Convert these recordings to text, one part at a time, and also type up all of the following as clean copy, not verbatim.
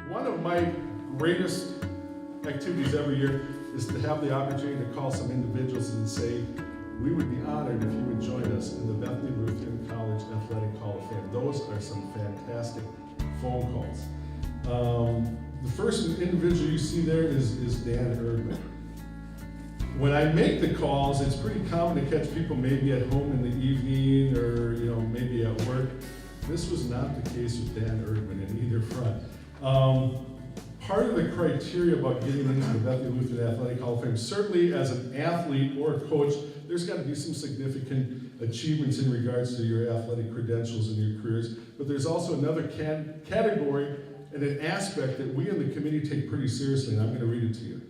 One of my greatest activities every year is to have the opportunity to call some individuals and say, we would be honored if you would join us in the Bethany Lutheran College Athletic Hall of Fame. Those are some fantastic phone calls. The first individual you see there is Dan Erdman. When I make the calls, it's pretty common to catch people maybe at home in the evening or maybe at work. This was not the case with Dan Erdman in either front. Part of the criteria about getting into the Bethany Lutheran Athletic Hall of Fame, certainly as an athlete or a coach, there's got to be some significant achievements in regards to your athletic credentials and your careers, but there's also another category and an aspect that we in the committee take pretty seriously, and I'm going to read it to you.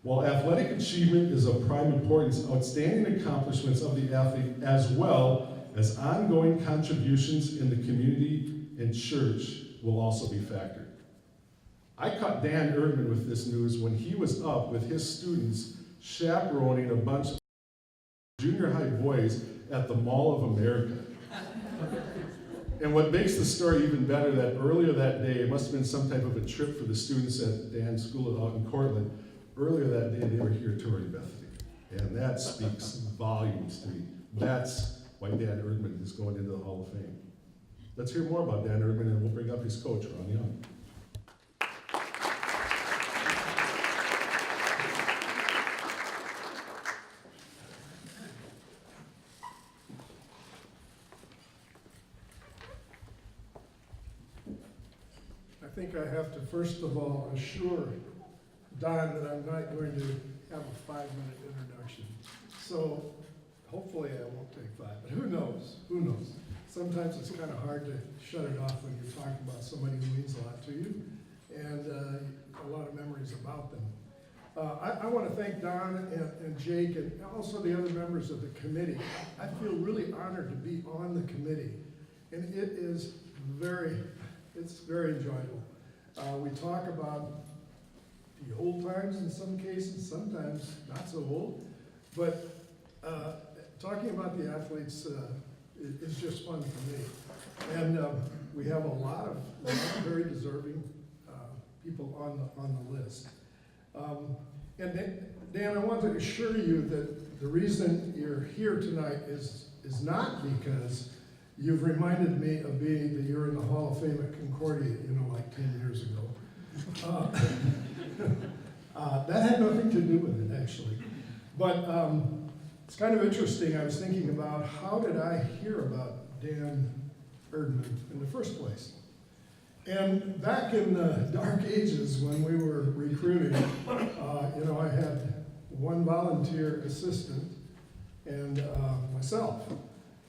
While athletic achievement is of prime importance, outstanding accomplishments of the athlete as well as ongoing contributions in the community and church will also be factored. I caught Dan Erdman with this news when he was up with his students chaperoning a bunch of junior high boys at the Mall of America. And what makes the story even better, that earlier that day, it must have been some type of a trip for the students at Dan's school out in Cortland. Earlier that day, they were here touring Bethany. And that speaks volumes to me. That's why Dan Erdman is going into the Hall of Fame. Let's hear more about Dan Erdman, and we'll bring up his coach, Ron Young. I think I have to first of all assure Don that I'm not going to have a 5-minute introduction. So hopefully I won't take 5, but who knows? Who knows? Sometimes it's kind of hard to shut it off when you're talking about somebody who means a lot to you and a lot of memories about them. I want to thank Don and Jake and also the other members of the committee. I feel really honored to be on the committee, and it's very enjoyable. We talk about the old times in some cases, sometimes not so old, but talking about the athletes is just fun for me. And we have a lot of very deserving people on the list. And Dan, I want to assure you that the reason you're here tonight is not because you've reminded me of being the year in the Hall of Fame at Concordia, like 10 years ago. That had nothing to do with it, actually. But it's kind of interesting. I was thinking about how did I hear about Dan Erdman in the first place? And back in the dark ages when we were recruiting, I had one volunteer assistant and myself.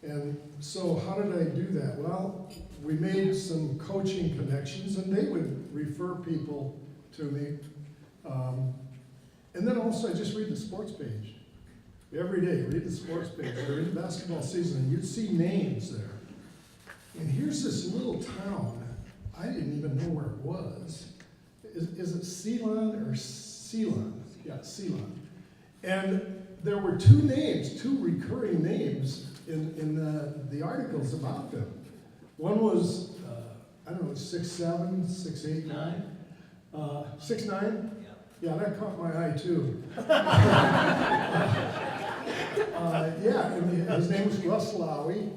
And so how did I do that? Well, we made some coaching connections, and they would refer people to me. And then also I just read the sports page. Every day, read the sports page. During basketball season, and you'd see names there. And here's this little town. I didn't even know where it was. Is it Ceylon or Ceylon? Yeah, Ceylon. And there were two recurring names in the articles about them. One was, 6'7", 6'8", 9. 6'9"? Yeah, that caught my eye too. And his name was Russ Lowy.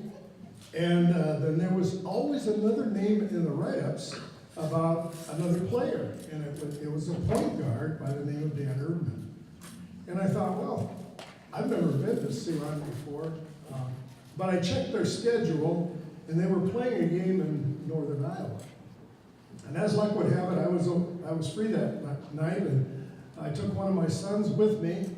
And then there was always another name in the write-ups about another player. And it was a point guard by the name of Dan Erdman. And I thought, well, I've never been to Ceylon before. But I checked their schedule, and they were playing a game in northern Iowa. And as luck would have it, I was free that night, and I took one of my sons with me,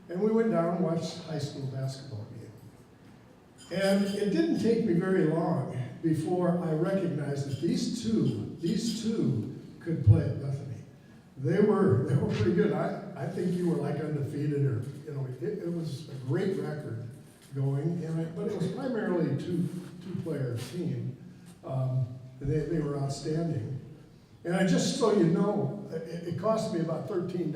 and we went down and watched a high school basketball game. And it didn't take me very long before I recognized that these two could play at Bethany. They were pretty good. I think you were like undefeated, or it was a great record going, but it was primarily a two-player team. They were outstanding. And just so you know, it cost me about $13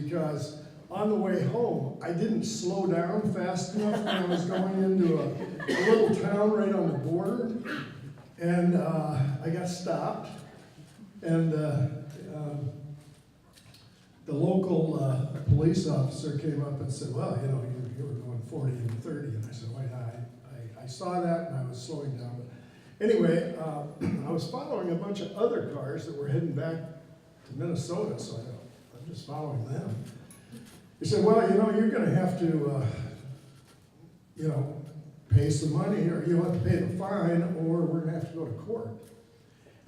because on the way home, I didn't slow down fast enough when I was going into a little town right on the border, and I got stopped. And the local police officer came up and said, well, you know, you were going 40 and 30. And I said, well, yeah, I saw that and I was slowing down. But anyway, I was following a bunch of other cars that were heading back to Minnesota, so I'm just following them. He said, well, you know, you're going to have to, you know, pay some money, or you'll have to pay the fine, or we're going to have to go to court.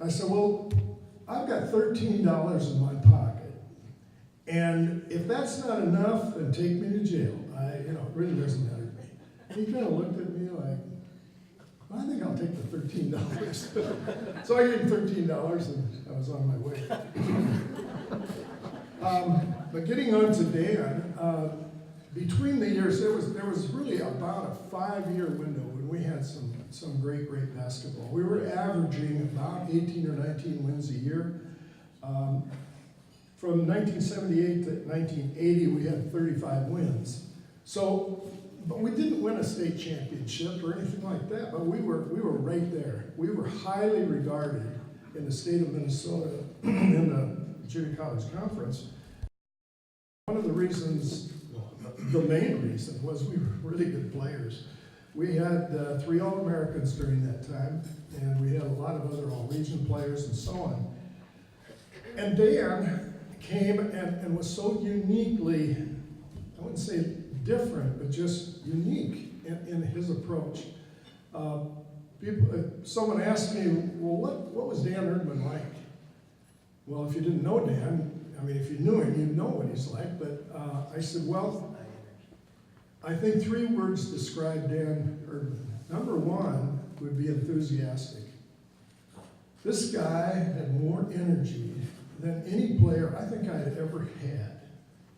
I said, well, I've got $13 in my pocket, and if that's not enough, then take me to jail. You know, it really doesn't matter to me. And he kind of looked at me like, well, I think I'll take the $13. So I gave him $13, and I was on my way. But getting on to Dan, between the years, there was really about a 5-year window when we had some great basketball. We were averaging about 18 or 19 wins a year. From 1978 to 1980, we had 35 wins. So, but we didn't win a state championship or anything like that, but we were right there. We were highly regarded in the state of Minnesota in the Junior College Conference. One of the reasons, the main reason, was we were really good players. We had 3 All-Americans during that time, and we had a lot of other All-Region players and so on. And Dan came and was so uniquely, I wouldn't say different, but just unique in his approach. Someone asked me, well, what was Dan Erdman like? Well, if you didn't know Dan, I mean, if you knew him, you'd know what he's like, but I said, well, I think 3 words describe Dan Erdman. Number 1 would be enthusiastic. This guy had more energy than any player I think I'd ever had.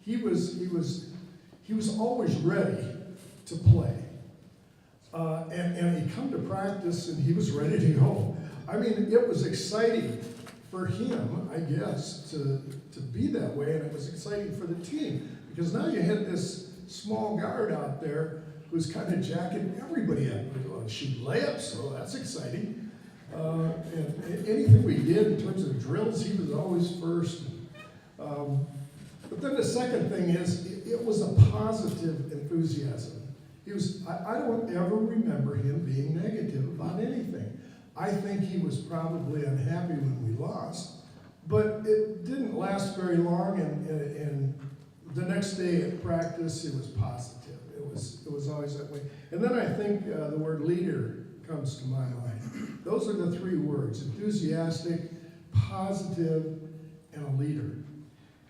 He was always ready to play. And he'd come to practice and he was ready to go. I mean, it was exciting for him, I guess, to be that way, and it was exciting for the team, because now you had this small guard out there who's kind of jacking everybody up. Well, shoot layups, so that's exciting. And anything we did in terms of drills, he was always first. But then the second thing is, it was a positive enthusiasm. I don't ever remember him being negative about anything. I think he was probably unhappy when we lost, but it didn't last very long, and the next day at practice, it was positive. It was always that way. And then I think the word leader comes to my mind. Those are the 3 words: enthusiastic, positive, and a leader.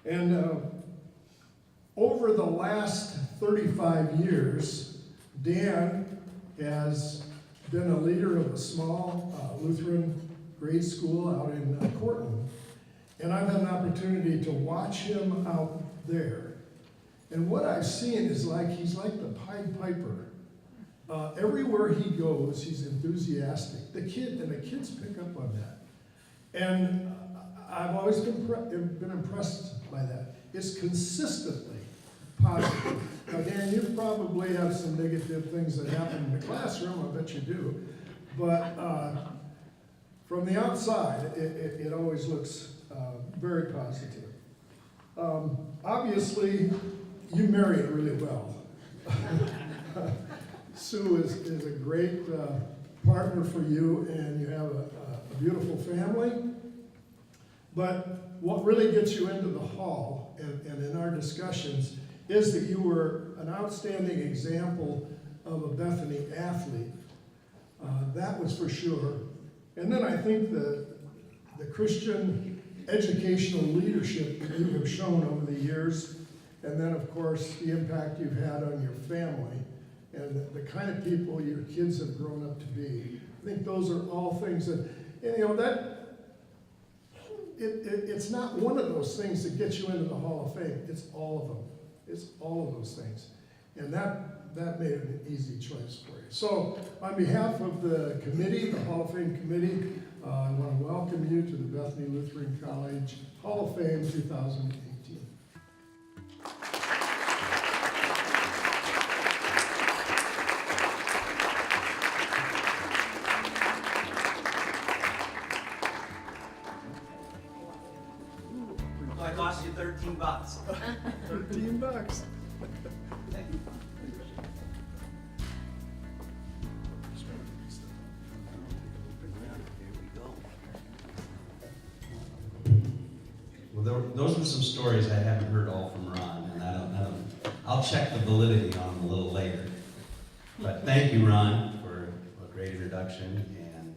And over the last 35 years, Dan has been a leader of a small Lutheran grade school out in Cortland. And I've had an opportunity to watch him out there. And what I've seen is he's like the Pied Piper. Everywhere he goes, he's enthusiastic. The kids pick up on that. And I've always been impressed by that. It's consistently positive. Now, Dan, you probably have some negative things that happen in the classroom, I bet you do. But from the outside, it always looks very positive. Obviously, you married really well. Sue is a great partner for you, and you have a beautiful family. But what really gets you into the hall, and in our discussions, is that you were an outstanding example of a Bethany athlete. That was for sure. And then I think the Christian educational leadership that you have shown over the years, and then of course the impact you've had on your family, and the kind of people your kids have grown up to be. I think those are all things that, you know, that it's not one of those things that gets you into the Hall of Fame. It's all of them. It's all of those things. And that made it an easy choice for you. So on behalf of the committee, the Hall of Fame committee, I want to welcome you to the Bethany Lutheran College Hall of Fame 2018. So I cost you $13. 13 bucks. Thank you. Well, those were some stories I haven't heard all from Ron, and I'll check the validity on them a little later. But thank you, Ron, for a great introduction, and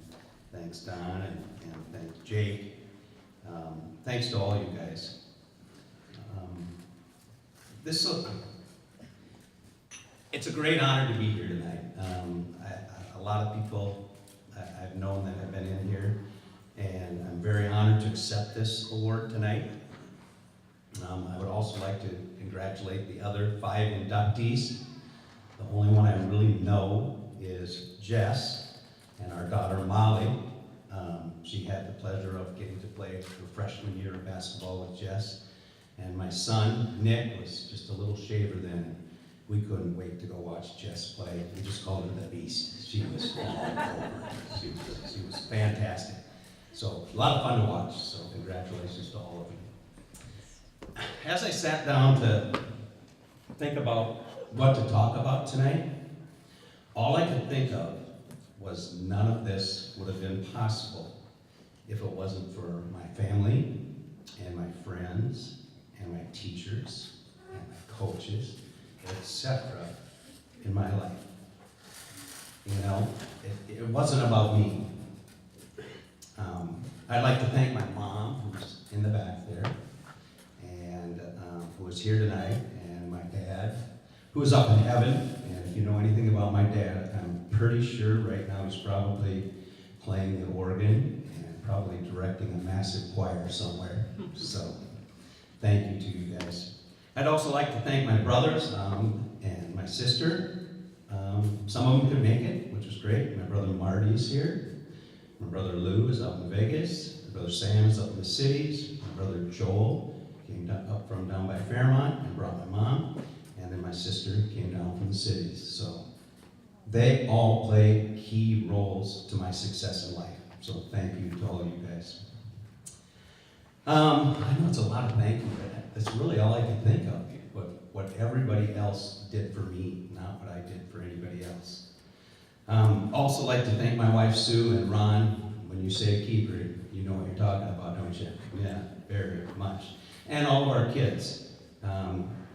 thanks, Don, and thanks, Jake. Thanks to all you guys. It's a great honor to be here tonight. A lot of people I've known that have been in here, and I'm very honored to accept this award tonight. I would also like to congratulate the other 5 inductees. The only one I really know is Jess and our daughter Molly. She had the pleasure of getting to play her freshman year of basketball with Jess. And my son, Nick, was just a little shaver then. We couldn't wait to go watch Jess play. We just called her the Beast. She was all over. She was fantastic. So a lot of fun to watch, so congratulations to all of you. As I sat down to think about what to talk about tonight, all I could think of was none of this would have been possible if it wasn't for my family and my friends and my teachers and my coaches, etc. in my life. You know, it wasn't about me. I'd like to thank my mom, who's in the back there, and who is here tonight, and my dad, who is up in heaven. And if you know anything about my dad, I'm pretty sure right now he's probably playing the organ and probably directing a massive choir somewhere. So, thank you to you guys. I'd also like to thank my brothers and my sister. Some of them could make it, which was great. My brother Marty is here. My brother Lou is up in Vegas. My brother Sam is up in the cities. My brother Joel came up from down by Fairmont and brought my mom. And then my sister came down from the cities. So they all played key roles to my success in life. So thank you to all of you guys. I know it's a lot of thank you, but that's really all I can think of. What everybody else did for me, not what I did for anybody else. Also like to thank my wife Sue and Ron. When you say a keeper, you know what you're talking about, don't you? Yeah, very much. And all of our kids.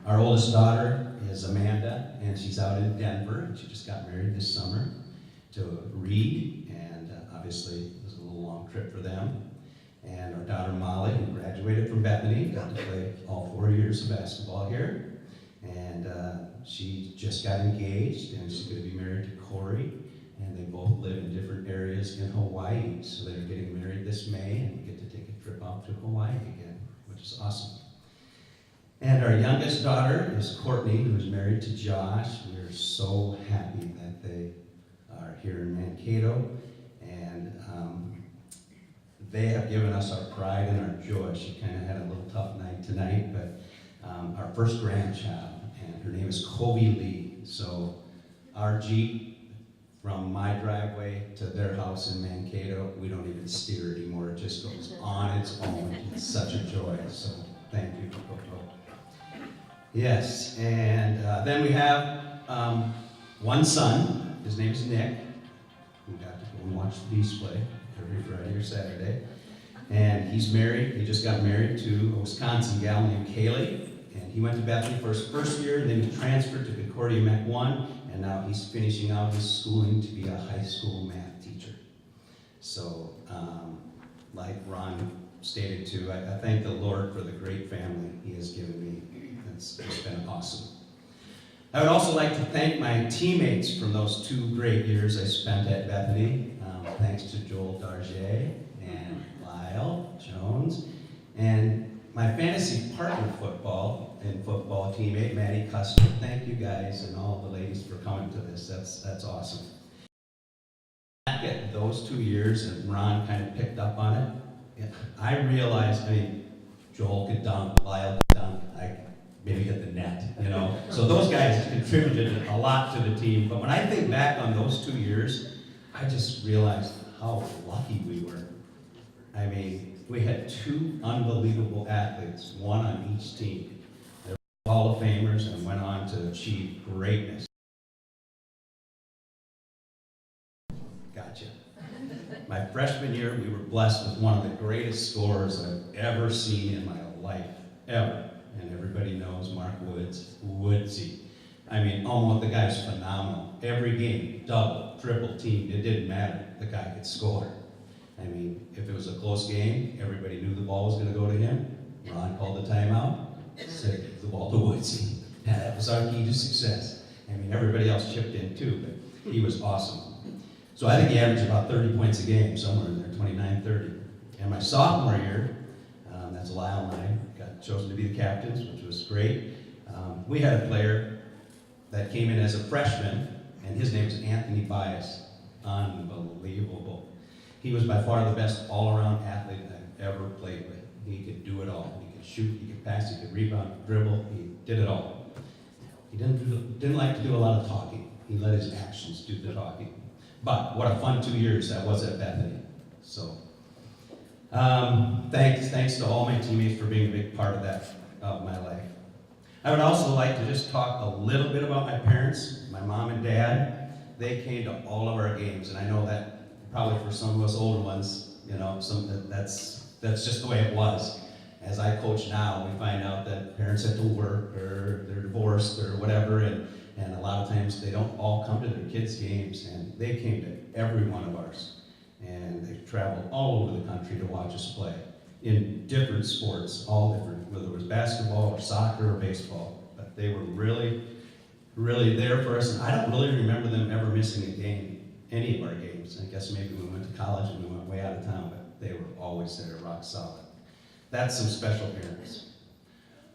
Our oldest daughter is Amanda, and she's out in Denver, and she just got married this summer to Reed, and obviously it was a little long trip for them. And our daughter Molly, who graduated from Bethany, got to play all 4 years of basketball here. And she just got engaged, and she's going to be married to Corey. And they both live in different areas in Hawaii. So they're getting married this May, and we get to take a trip out to Hawaii again, which is awesome. And our youngest daughter is Courtney, who is married to Josh. We're so happy that they are here in Mankato. And they have given us our pride and our joy. She kind of had a little tough night tonight, but our first grandchild, and her name is Kobe Lee. So our Jeep, from my driveway to their house in Mankato, we don't even steer anymore. It just goes on its own. It's such a joy. So thank you, Coco. Yes, and then we have one son. His name is Nick. We got to go and watch the Beast play every Friday or Saturday. And he's married. He just got married to a Wisconsin gal named Kaylee. And he went to Bethany for his first year, and then he transferred to Concordia Mech 1, and now he's finishing out his schooling to be a high school math teacher. So, like Ron stated too, I thank the Lord for the great family he has given me. It's been awesome. I would also like to thank my teammates from those 2 great years I spent at Bethany. Thanks to Joel Darget and Lyle Jones, and my fantasy partner football teammate, Maddie Custer. Thank you guys and all the ladies for coming to this. That's awesome. Back at those 2 years, and Ron kind of picked up on it, I realized, Joel could dunk, Lyle could dunk, I could maybe hit the net, you know. So those guys contributed a lot to the team. But when I think back on those 2 years, I just realized how lucky we were. We had two unbelievable athletes, one on each team. They were Hall of Famers and went on to achieve greatness. Gotcha. My freshman year, we were blessed with one of the greatest scorers I've ever seen in my life, ever. And everybody knows Mark Woodsy. I mean, almost, the guy's phenomenal. Every game, double, triple team, it didn't matter. The guy could score. I mean, if it was a close game, everybody knew the ball was going to go to him. Ron called the timeout, said, give the ball to Woodsy. And that was our key to success. I mean, everybody else chipped in too, but he was awesome. So I think he averaged about 30 points a game, somewhere in there, 29, 30. And my sophomore year, that's Lyle and I, got chosen to be the captains, which was great. We had a player that came in as a freshman, and his name was Anthony Bias. Unbelievable. He was by far the best all-around athlete I've ever played with. He could do it all. He could shoot, he could pass, he could rebound, dribble, he did it all. He didn't like to do a lot of talking. He let his actions do the talking. But what a fun 2 years that was at Bethany. So, thanks to all my teammates for being a big part of that, of my life. I would also like to just talk a little bit about my parents, my mom and dad. They came to all of our games, and I know that probably for some of us older ones, you know, that's just the way it was. As I coach now, we find out that parents have to work, or they're divorced, or whatever, and a lot of times they don't all come to their kids' games, and they came to every one of ours. And they traveled all over the country to watch us play in different sports, all different, whether it was basketball or soccer or baseball. But they were really, really there for us, and I don't really remember them ever missing a game, any of our games. I guess maybe we went to college and we went way out of town, but they were always there, rock solid. That's some special parents.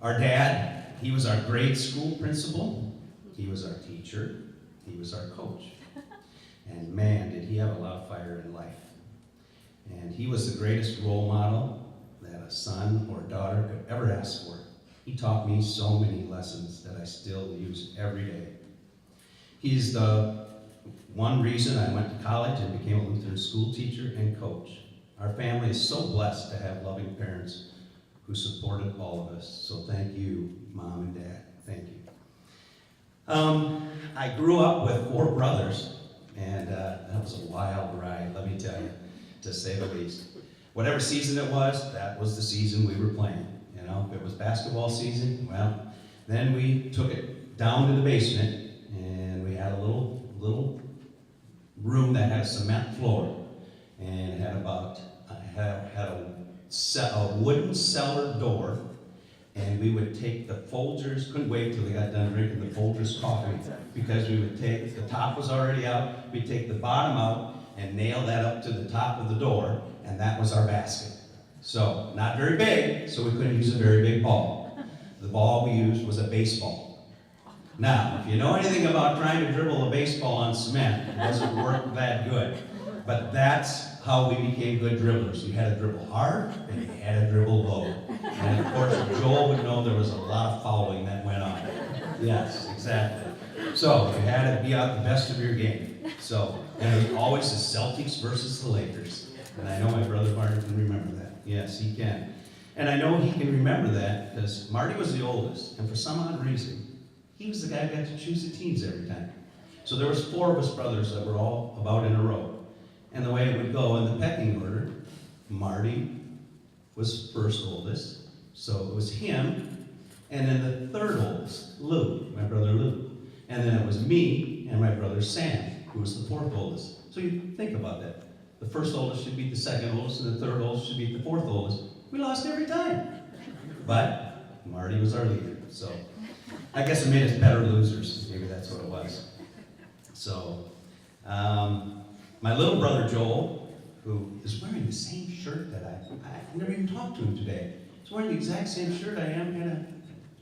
Our dad, he was our grade school principal. He was our teacher, he was our coach. And man, did he have a lot of fire in life. And he was the greatest role model that a son or daughter could ever ask for. He taught me so many lessons that I still use every day. He's the one reason I went to college and became a Lutheran school teacher and coach. Our family is so blessed to have loving parents who supported all of us. So thank you, Mom and Dad. Thank you. I grew up with 4 brothers, and that was a wild ride, let me tell you, to say the least. Whatever season it was, that was the season we were playing. You know, if it was basketball season, well, then we took it down to the basement, and we had a little room that had a cement floor, and it had about a wooden cellar door. And we would take the Folgers, couldn't wait till they got done drinking the Folgers coffee, because we would take, the top was already out, we'd take the bottom out and nail that up to the top of the door, and that was our basket. So, not very big, so we couldn't use a very big ball. The ball we used was a baseball. Now, if you know anything about trying to dribble a baseball on cement, it doesn't work that good. But that's how we became good dribblers. You had to dribble hard, and you had to dribble low. And of course, Joel would know there was a lot of fouling that went on. Yes, exactly. So you had to be out the best of your game. So, and it was always the Celtics versus the Lakers. And I know my brother Marty can remember that. Yes, he can. And I know he can remember that because Marty was the oldest, and for some odd reason, he was the guy who got to choose the teams every time. So there was 4 of us brothers that were all about in a row. And the way it would go in the pecking order, Marty was first oldest, so it was him, and then the 3rd oldest, Lou, my brother Lou. And then it was me and my brother Sam, who was the 4th oldest. So you think about that. The 1st oldest should beat the 2nd oldest, and the 3rd oldest should beat the 4th oldest. We lost every time. But Marty was our leader, so I guess it made us better losers. Maybe that's what it was. So, my little brother Joel, who is wearing the same shirt that I never even talked to him today. He's wearing the exact same shirt I am in a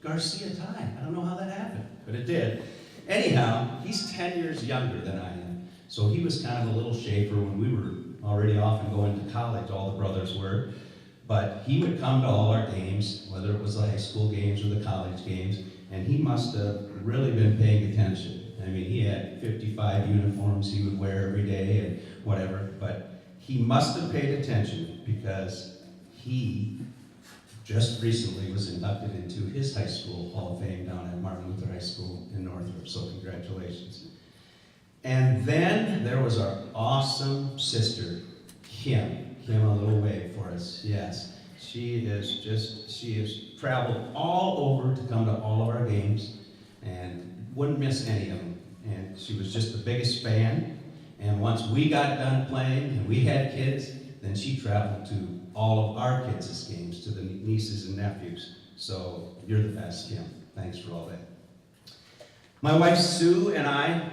Garcia tie. I don't know how that happened, but it did. Anyhow, he's 10 years younger than I am. So he was kind of a little shaper when we were already off and going to college, all the brothers were. But he would come to all our games, whether it was the high school games or the college games, and he must have really been paying attention. I mean, he had 55 uniforms he would wear every day and whatever, but he must have paid attention because he just recently was inducted into his high school Hall of Fame down at Martin Luther High School in Northrop, so congratulations. And then there was our awesome sister, Kim. Kim, a little wave for us, yes. She has traveled all over to come to all of our games and wouldn't miss any of them. And she was just the biggest fan. And once we got done playing and we had kids, then she traveled to all of our kids' games, to the nieces and nephews. So you're the best, Kim. Thanks for all that. My wife Sue and I,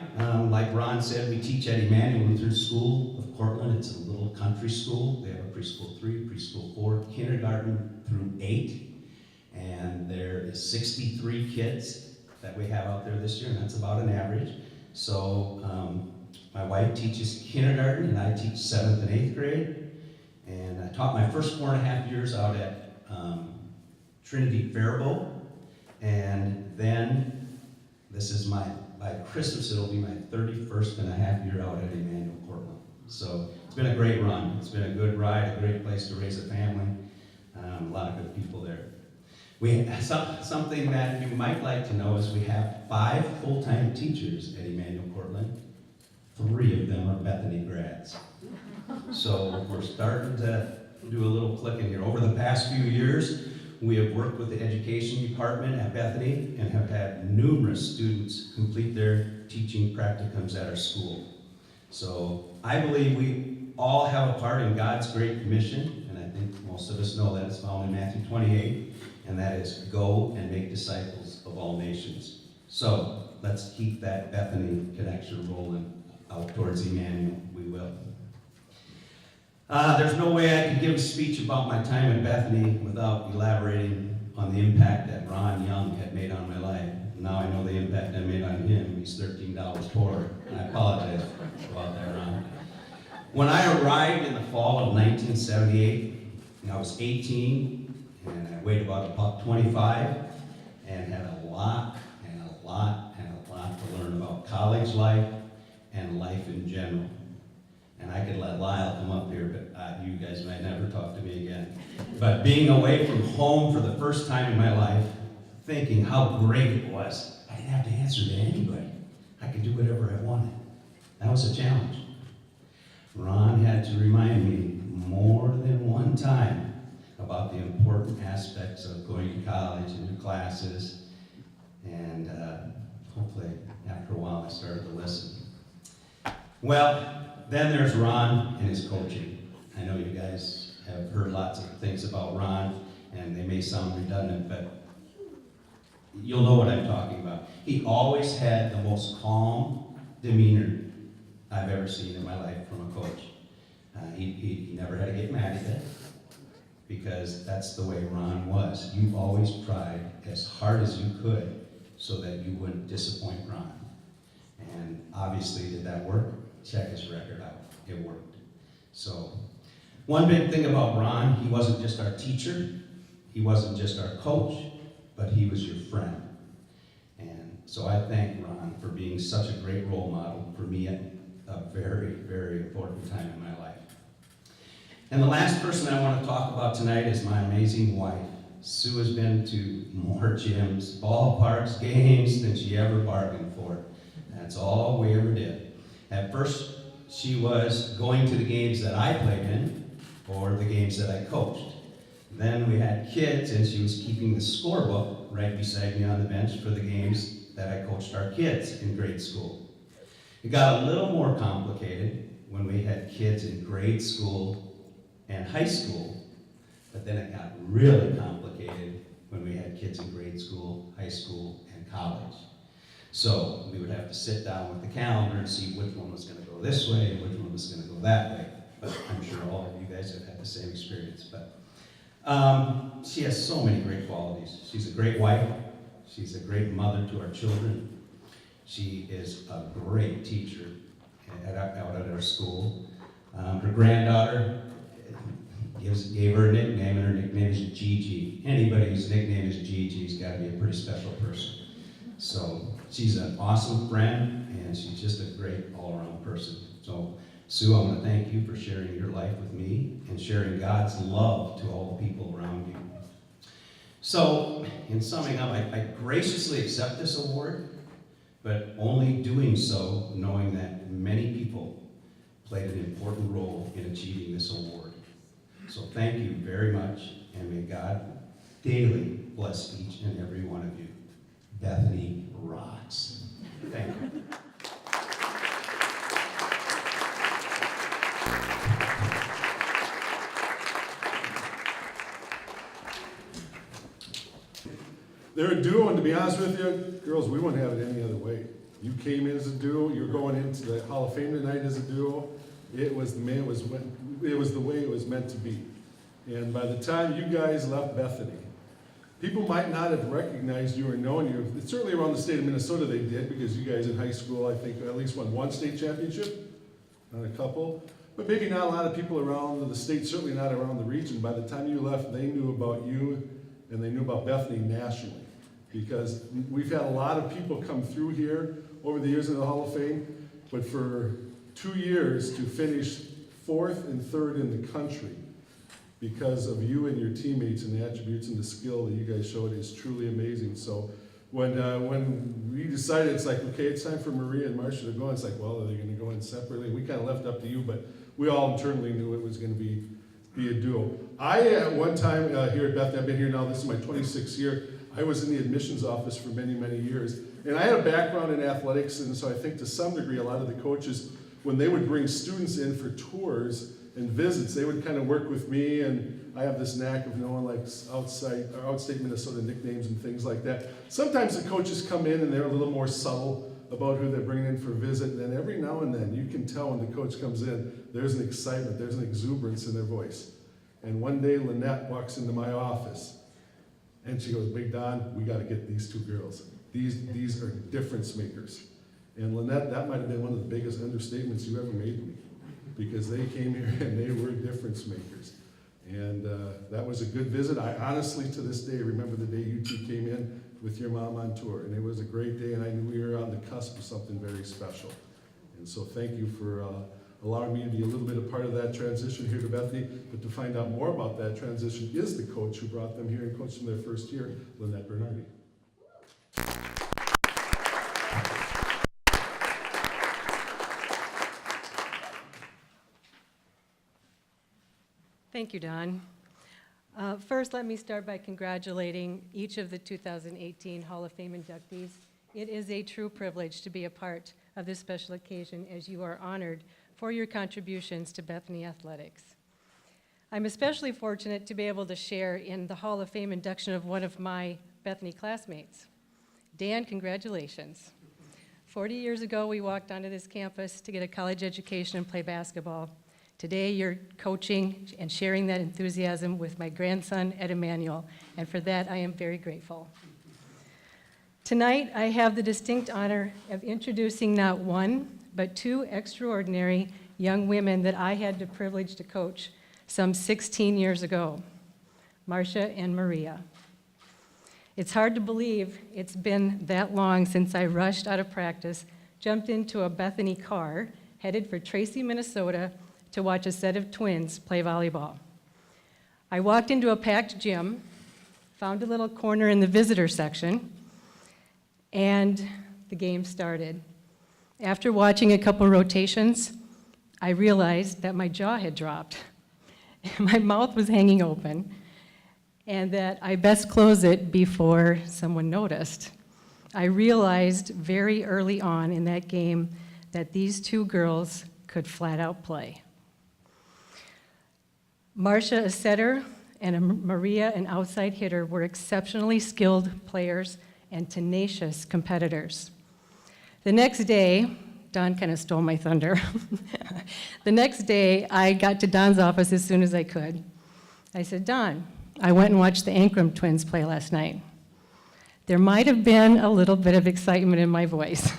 like Ron said, we teach at Emmanuel Lutheran School of Cortland. It's a little country school. They have a preschool 3, preschool 4, kindergarten through 8. And there is 63 kids that we have out there this year, and that's about an average. So my wife teaches kindergarten, and I teach 7th and 8th grade. And I taught my first 4.5 years out at Trinity Faribault. And then this is by Christmas, it'll be my 31st and a half year out at Emmanuel Cortland. So it's been a great run. It's been a good ride, a great place to raise a family. A lot of good people there. Something that you might like to know is we have 5 full-time teachers at Emmanuel Cortland. 3 of them are Bethany grads. So we're starting to do a little clicking here. Over the past few years, we have worked with the education department at Bethany and have had numerous students complete their teaching practicums at our school. So I believe we all have a part in God's great commission, and I think most of us know that it's found in Matthew 28, and that is go and make disciples of all nations. So let's keep that Bethany connection rolling out towards Emmanuel. We will. There's no way I could give a speech about my time at Bethany without elaborating on the impact that Ron Young had made on my life. Now I know the impact I made on him. He's $13 poorer. I apologize about that, Ron. When I arrived in the fall of 1978, I was 18, and I weighed about 25, and had a lot to learn about college life and life in general. And I could let Lyle come up here, but you guys might never talk to me again. But being away from home for the first time in my life, thinking how great it was, I didn't have to answer to anybody. I could do whatever I wanted. That was a challenge. Ron had to remind me more than one time about the important aspects of going to college and your classes. And hopefully, after a while, I started to listen. Well, then there's Ron and his coaching. I know you guys have heard lots of things about Ron, and they may sound redundant, but you'll know what I'm talking about. He always had the most calm demeanor I've ever seen in my life from a coach. He never had to get mad at it, because that's the way Ron was. You always tried as hard as you could so that you wouldn't disappoint Ron. And obviously, did that work? Check his record out. It worked. So, one big thing about Ron, he wasn't just our teacher, he wasn't just our coach, but he was your friend. And so I thank Ron for being such a great role model for me at a very, very important time in my life. And the last person I want to talk about tonight is my amazing wife. Sue has been to more gyms, ballparks, games than she ever bargained for. That's all we ever did. At first, she was going to the games that I played in, or the games that I coached. Then we had kids, and she was keeping the scorebook right beside me on the bench for the games that I coached our kids in grade school. It got a little more complicated when we had kids in grade school and high school, but then it got really complicated when we had kids in grade school, high school, and college. So we would have to sit down with the calendar and see which one was going to go this way and which one was going to go that way. But I'm sure all of you guys have had the same experience. But she has so many great qualities. She's a great wife. She's a great mother to our children. She is a great teacher out at our school. Her granddaughter gave her a nickname, and her nickname is Gigi. Anybody whose nickname is Gigi's got to be a pretty special person. So she's an awesome friend, and she's just a great all-around person. So Sue, I want to thank you for sharing your life with me and sharing God's love to all the people around you. So, in summing up, I graciously accept this award, but only doing so knowing that many people played an important role in achieving this award. So thank you very much, and may God daily bless each and every one of you. Bethany rocks. Thank you. They're a duo, and to be honest with you, girls, we wouldn't have it any other way. You came in as a duo, you're going into the Hall of Fame tonight as a duo. It was the way it was meant to be. And by the time you guys left Bethany, people might not have recognized you or known you. Certainly around the state of Minnesota they did, because you guys in high school, I think, at least won one state championship, not a couple. But maybe not a lot of people around the state, certainly not around the region. By the time you left, they knew about you, and they knew about Bethany nationally. Because we've had a lot of people come through here over the years in the Hall of Fame, but for 2 years to finish 4th and 3rd in the country because of you and your teammates and the attributes and the skill that you guys showed is truly amazing. So when we decided, it's like, okay, it's time for Maria and Marcia to go, and it's like, well, are they going to go in separately? We kind of left up to you, but we all internally knew it was going to be a duo. I, at one time here at Bethany, I've been here now, this is my 26th year, I was in the admissions office for many, many years. And I had a background in athletics, and so I think to some degree a lot of the coaches, when they would bring students in for tours and visits, they would kind of work with me, and I have this knack of knowing like outstate Minnesota nicknames and things like that. Sometimes the coaches come in and they're a little more subtle about who they're bringing in for a visit, and then every now and then you can tell when the coach comes in, there's an excitement, there's an exuberance in their voice. And one day Lynette walks into my office, and she goes, Big Don, we got to get these 2 girls. These are difference makers. And Lynette, that might have been one of the biggest understatements you ever made to me, because they came here and they were difference makers. And that was a good visit. I honestly, to this day, remember the day you 2 came in with your mom on tour. And it was a great day, and I knew we were on the cusp of something very special. And so thank you for allowing me to be a little bit a part of that transition here to Bethany. But to find out more about that transition is the coach who brought them here and coached them their first year, Lynette Bernardi. Thank you, Don. First, let me start by congratulating each of the 2018 Hall of Fame inductees. It is a true privilege to be a part of this special occasion, as you are honored for your contributions to Bethany athletics. I'm especially fortunate to be able to share in the Hall of Fame induction of one of my Bethany classmates. Dan, congratulations. 40 years ago, we walked onto this campus to get a college education and play basketball. Today, you're coaching and sharing that enthusiasm with my grandson, Ed Emanuel, and for that, I am very grateful. Tonight, I have the distinct honor of introducing not one, but 2 extraordinary young women that I had the privilege to coach some 16 years ago, Marcia and Maria. It's hard to believe it's been that long since I rushed out of practice, jumped into a Bethany car, headed for Tracy, Minnesota, to watch a set of twins play volleyball. I walked into a packed gym, found a little corner in the visitor section, and the game started. After watching a couple rotations, I realized that my jaw had dropped. My mouth was hanging open, and that I best close it before someone noticed. I realized very early on in that game that these 2 girls could flat out play. Marcia, a setter, and Maria, an outside hitter, were exceptionally skilled players and tenacious competitors. The next day, Don kind of stole my thunder. The next day, I got to Don's office as soon as I could. I said, Don, I went and watched the Ankrum twins play last night. There might have been a little bit of excitement in my voice.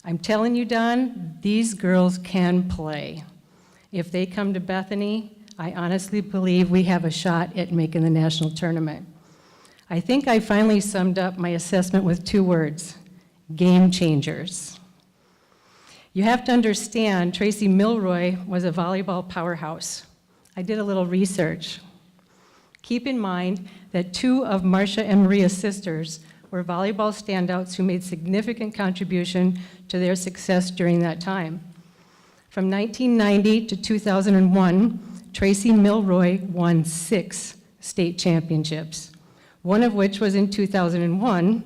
I'm telling you, Don, these girls can play. If they come to Bethany, I honestly believe we have a shot at making the national tournament. I think I finally summed up my assessment with 2 words: game changers. You have to understand, Tracy Milroy was a volleyball powerhouse. I did a little research. Keep in mind that 2 of Marcia and Maria's sisters were volleyball standouts who made significant contribution to their success during that time. From 1990 to 2001, Tracy Milroy won 6 state championships, one of which was in 2001.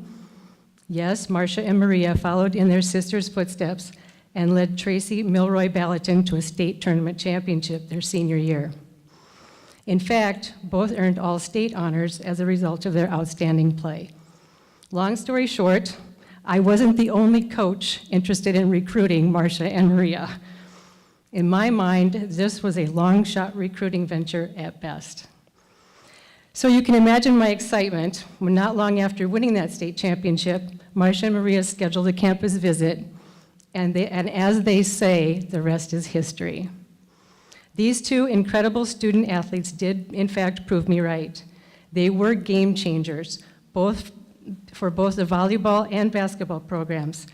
Yes, Marcia and Maria followed in their sisters' footsteps and led Tracy Milroy Ballatin to a state tournament championship their senior year. In fact, both earned all state honors as a result of their outstanding play. Long story short, I wasn't the only coach interested in recruiting Marcia and Maria. In my mind, this was a long-shot recruiting venture at best. So you can imagine my excitement when not long after winning that state championship, Marcia and Maria scheduled a campus visit, and as they say, the rest is history. These 2 incredible student athletes did, in fact, prove me right. They were game changers, for both the volleyball and basketball programs.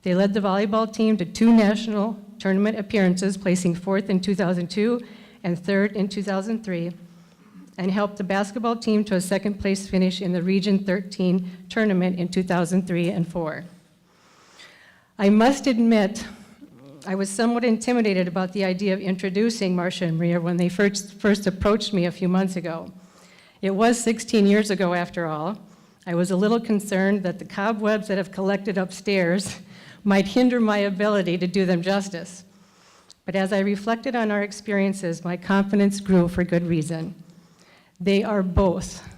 They led the volleyball team to 2 national tournament appearances, placing 4th in 2002 and 3rd in 2003, and helped the basketball team to a 2nd place finish in the Region 13 tournament in 2003 and 4. I must admit, I was somewhat intimidated about the idea of introducing Marcia and Maria when they first approached me a few months ago. It was 16 years ago, after all. I was a little concerned that the cobwebs that have collected upstairs might hinder my ability to do them justice. But as I reflected on our experiences, my confidence grew for good reason. They are both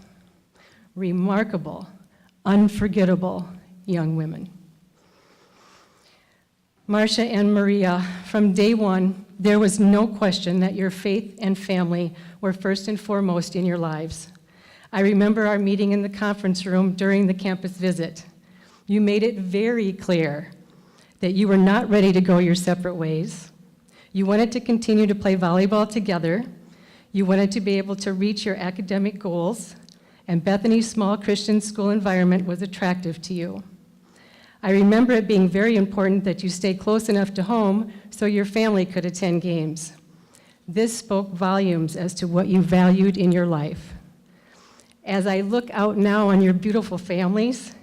remarkable, unforgettable young women. Marcia and Maria, from day one, there was no question that your faith and family were first and foremost in your lives. I remember our meeting in the conference room during the campus visit. You made it very clear that you were not ready to go your separate ways. You wanted to continue to play volleyball together. You wanted to be able to reach your academic goals, and Bethany's small Christian school environment was attractive to you. I remember it being very important that you stay close enough to home so your family could attend games. This spoke volumes as to what you valued in your life. As I look out now on your beautiful families,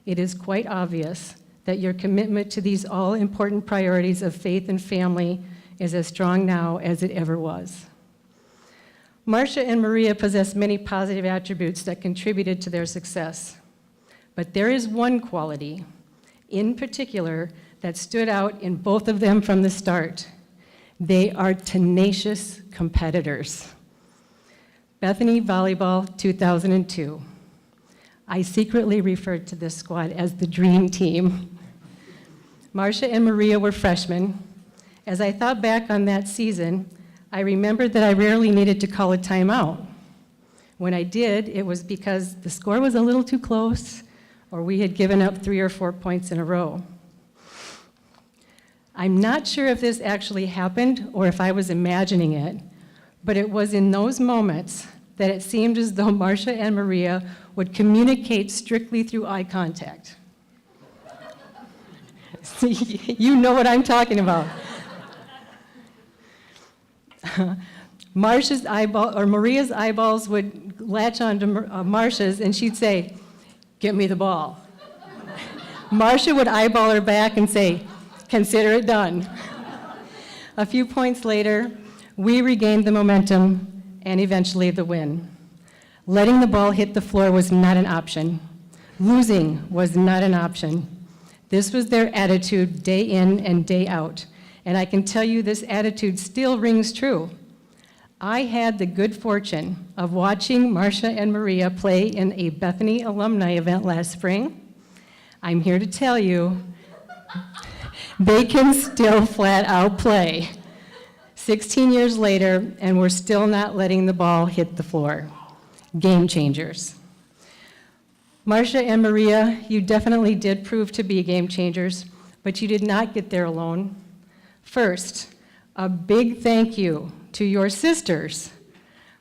it is quite obvious that your commitment to these all-important priorities of faith and family is as strong now as it ever was. Marcia and Maria possess many positive attributes that contributed to their success. But there is one quality, in particular, that stood out in both of them from the start. They are tenacious competitors. Bethany Volleyball 2002. I secretly referred to this squad as the dream team. Marcia and Maria were freshmen. As I thought back on that season, I remembered that I rarely needed to call a timeout. When I did, it was because the score was a little too close, or we had given up 3 or 4 points in a row. I'm not sure if this actually happened or if I was imagining it, but it was in those moments that it seemed as though Marcia and Maria would communicate strictly through eye contact. See, you know what I'm talking about. Marcia's eyeball, or Maria's eyeballs would latch onto Marcia's, and she'd say, "Get me the ball." Marcia would eyeball her back and say, "Consider it done." A few points later, we regained the momentum and eventually the win. Letting the ball hit the floor was not an option. Losing was not an option. This was their attitude day in and day out, and I can tell you this attitude still rings true. I had the good fortune of watching Marcia and Maria play in a Bethany alumni event last spring. I'm here to tell you, they can still flat out play. 16 years later, and we're still not letting the ball hit the floor. Game changers. Marcia and Maria, you definitely did prove to be game changers, but you did not get there alone. First, a big thank you to your sisters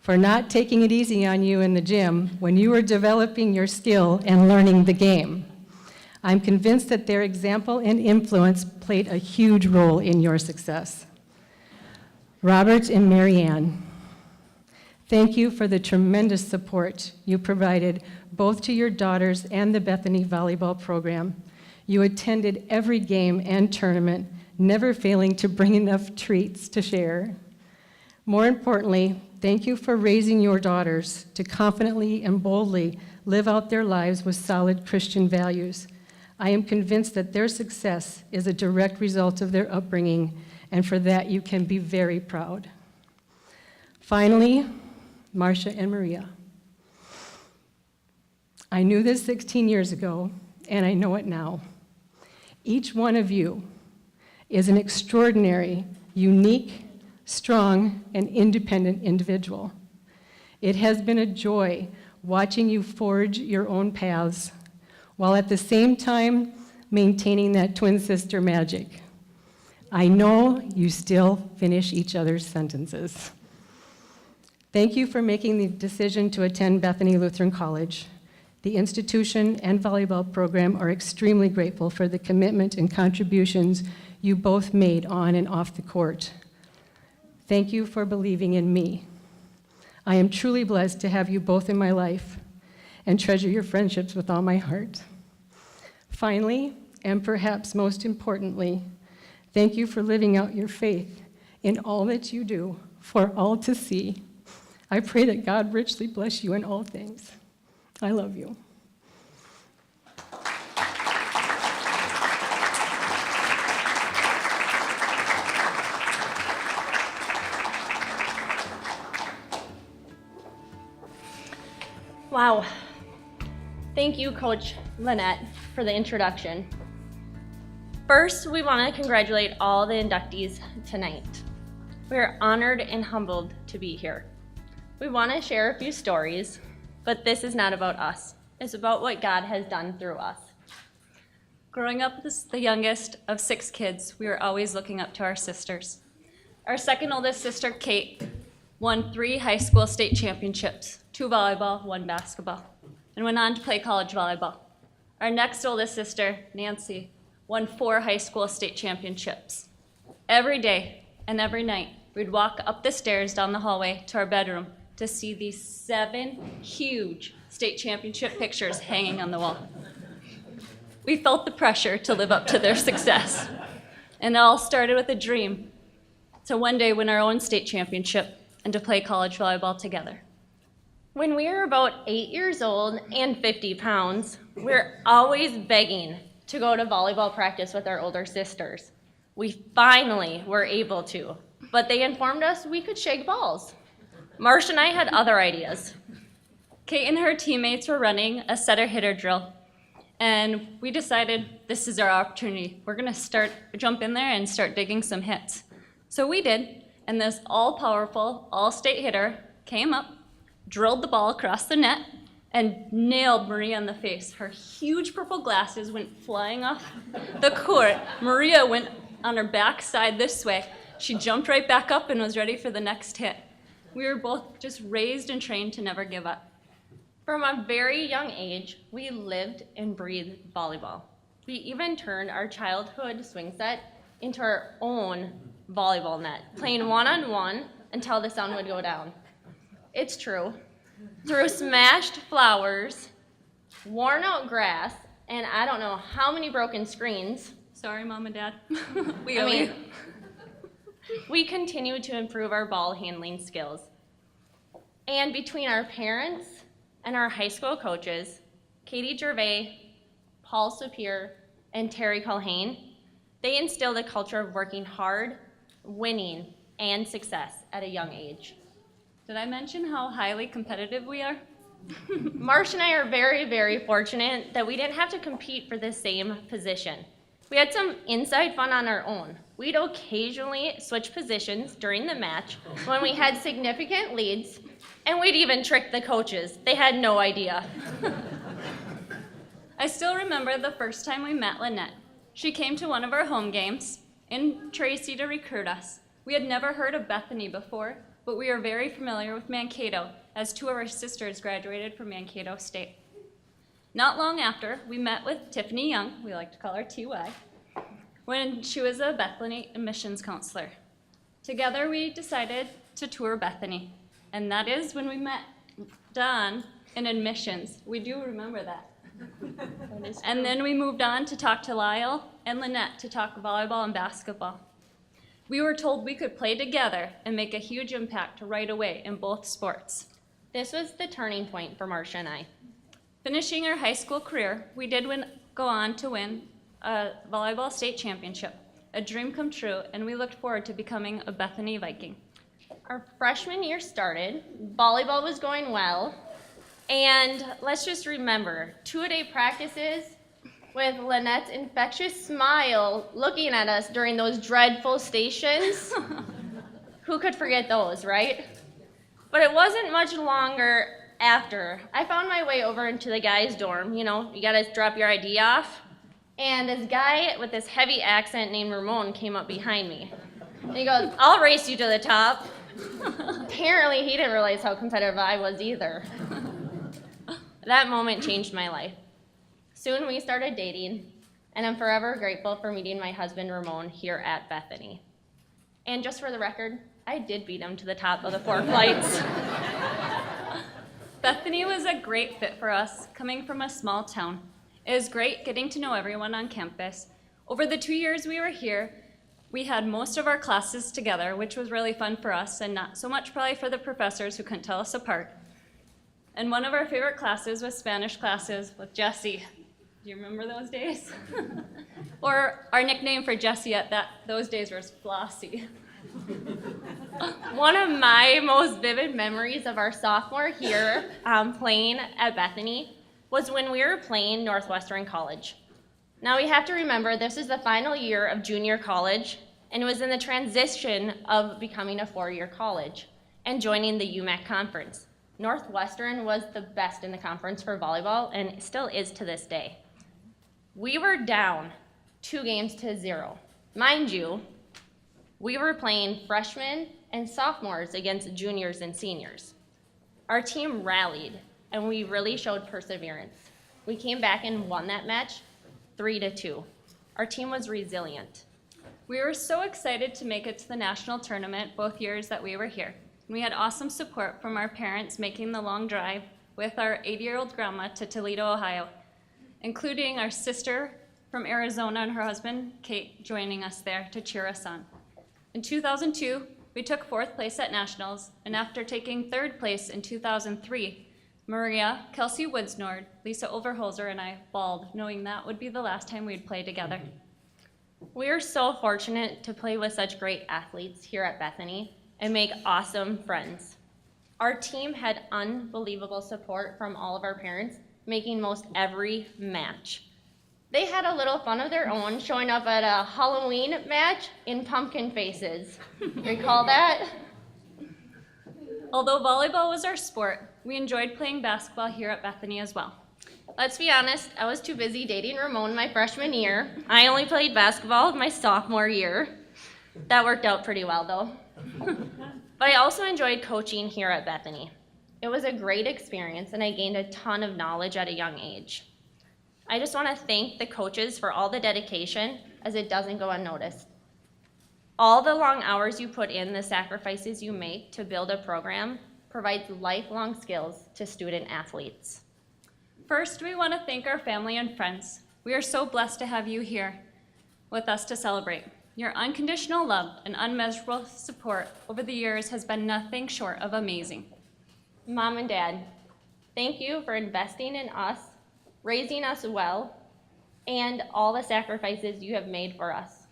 for not taking it easy on you in the gym when you were developing your skill and learning the game. I'm convinced that their example and influence played a huge role in your success. Robert and Marianne, thank you for the tremendous support you provided both to your daughters and the Bethany volleyball program. You attended every game and tournament, never failing to bring enough treats to share. More importantly, thank you for raising your daughters to confidently and boldly live out their lives with solid Christian values. I am convinced that their success is a direct result of their upbringing, and for that you can be very proud. Finally, Marcia and Maria. I knew this 16 years ago, and I know it now. Each one of you is an extraordinary, unique, strong, and independent individual. It has been a joy watching you forge your own paths, while at the same time maintaining that twin sister magic. I know you still finish each other's sentences. Thank you for making the decision to attend Bethany Lutheran College. The institution and volleyball program are extremely grateful for the commitment and contributions you both made on and off the court. Thank you for believing in me. I am truly blessed to have you both in my life and treasure your friendships with all my heart. Finally, and perhaps most importantly, thank you for living out your faith in all that you do for all to see. I pray that God richly bless you in all things. I love you. Wow. Thank you, Coach Lynette, for the introduction. First, we want to congratulate all the inductees tonight. We are honored and humbled to be here. We want to share a few stories, but this is not about us. It's about what God has done through us. Growing up as the youngest of 6 kids, we were always looking up to our sisters. Our second oldest sister, Kate, won 3 high school state championships, 2 volleyball, 1 basketball, and went on to play college volleyball. Our next oldest sister, Nancy, won 4 high school state championships. Every day and every night, we'd walk up the stairs down the hallway to our bedroom to see these 7 huge state championship pictures hanging on the wall. We felt the pressure to live up to their success. And it all started with a dream to one day win our own state championship and to play college volleyball together. When we were about 8 years old and 50 pounds, we were always begging to go to volleyball practice with our older sisters. We finally were able to, but they informed us we could shake balls. Marcia and I had other ideas. Kate and her teammates were running a setter-hitter drill, and we decided this is our opportunity. We're gonna jump in there and start digging some hits. So we did, and this all-powerful, all-state hitter came up, drilled the ball across the net, and nailed Maria in the face. Her huge purple glasses went flying off the court. Maria went on her backside this way. She jumped right back up and was ready for the next hit. We were both just raised and trained to never give up. From a very young age, we lived and breathed volleyball. We even turned our childhood swing set into our own volleyball net, playing one-on-one until the sun would go down. It's true. Through smashed flowers, worn out grass, and I don't know how many broken screens. Sorry, Mom and Dad. We continue to improve our ball handling skills. And between our parents and our high school coaches, Katie Gervais, Paul Sapir, and Terry Culhane, they instilled a culture of working hard, winning, and success at a young age. Did I mention how highly competitive we are? Marsh and I are very, very fortunate that we didn't have to compete for the same position. We had some inside fun on our own. We'd occasionally switch positions during the match when we had significant leads, and we'd even trick the coaches. They had no idea. I still remember the first time we met Lynette. She came to one of our home games in Tracy to recruit us. We had never heard of Bethany before, but we were very familiar with Mankato, as 2 of our sisters graduated from Mankato State. Not long after, we met with Tiffany Young, we like to call her TY, when she was a Bethany admissions counselor. Together, we decided to tour Bethany, and that is when we met Don in admissions. We do remember that. And then we moved on to talk to Lyle and Lynette to talk volleyball and basketball. We were told we could play together and make a huge impact right away in both sports. This was the turning point for Marcia and I. Finishing our high school career, we did go on to win a volleyball state championship, a dream come true, and we looked forward to becoming a Bethany Viking. Our freshman year started, volleyball was going well, and let's just remember, two-a-day practices with Lynette's infectious smile looking at us during those dreadful stations. Who could forget those, right? But it wasn't much longer after. I found my way over into the guys' dorm. You know, you gotta drop your ID off. And this guy with this heavy accent named Ramon came up behind me. And he goes, "I'll race you to the top." Apparently, he didn't realize how competitive I was either. That moment changed my life. Soon we started dating, and I'm forever grateful for meeting my husband Ramon here at Bethany. And just for the record, I did beat him to the top of the 4 flights. Bethany was a great fit for us, coming from a small town. It was great getting to know everyone on campus. Over the 2 years we were here, we had most of our classes together, which was really fun for us, and not so much probably for the professors who couldn't tell us apart. And one of our favorite classes was Spanish classes with Jessie. Do you remember those days? Or our nickname for Jessie at those days was Flossie. One of my most vivid memories of our sophomore year playing at Bethany was when we were playing Northwestern College. Now we have to remember this is the final year of junior college, and it was in the transition of becoming a 4-year college and joining the UMAC conference. Northwestern was the best in the conference for volleyball and still is to this day. We were down 2-0. Mind you, we were playing freshmen and sophomores against juniors and seniors. Our team rallied, and we really showed perseverance. We came back and won that match 3-2. Our team was resilient. We were so excited to make it to the national tournament both years that we were here. We had awesome support from our parents making the long drive with our 80-year-old grandma to Toledo, Ohio, including our sister from Arizona and her husband, Kate, joining us there to cheer us on. In 2002, we took 4th place at nationals, and after taking 3rd place in 2003, Maria, Kelsey Woodsnord, Lisa Overholzer, and I bawled, knowing that would be the last time we'd play together. We are so fortunate to play with such great athletes here at Bethany and make awesome friends. Our team had unbelievable support from all of our parents, making most every match. They had a little fun of their own, showing up at a Halloween match in pumpkin faces. Recall that? Although volleyball was our sport, we enjoyed playing basketball here at Bethany as well. Let's be honest, I was too busy dating Ramon my freshman year. I only played basketball my sophomore year. That worked out pretty well though. But I also enjoyed coaching here at Bethany. It was a great experience and I gained a ton of knowledge at a young age. I just want to thank the coaches for all the dedication, as it doesn't go unnoticed. All the long hours you put in, the sacrifices you make to build a program, provides lifelong skills to student athletes. First, we want to thank our family and friends. We are so blessed to have you here with us to celebrate. Your unconditional love and unmeasurable support over the years has been nothing short of amazing. Mom and Dad, thank you for investing in us, raising us well, and all the sacrifices you have made for us.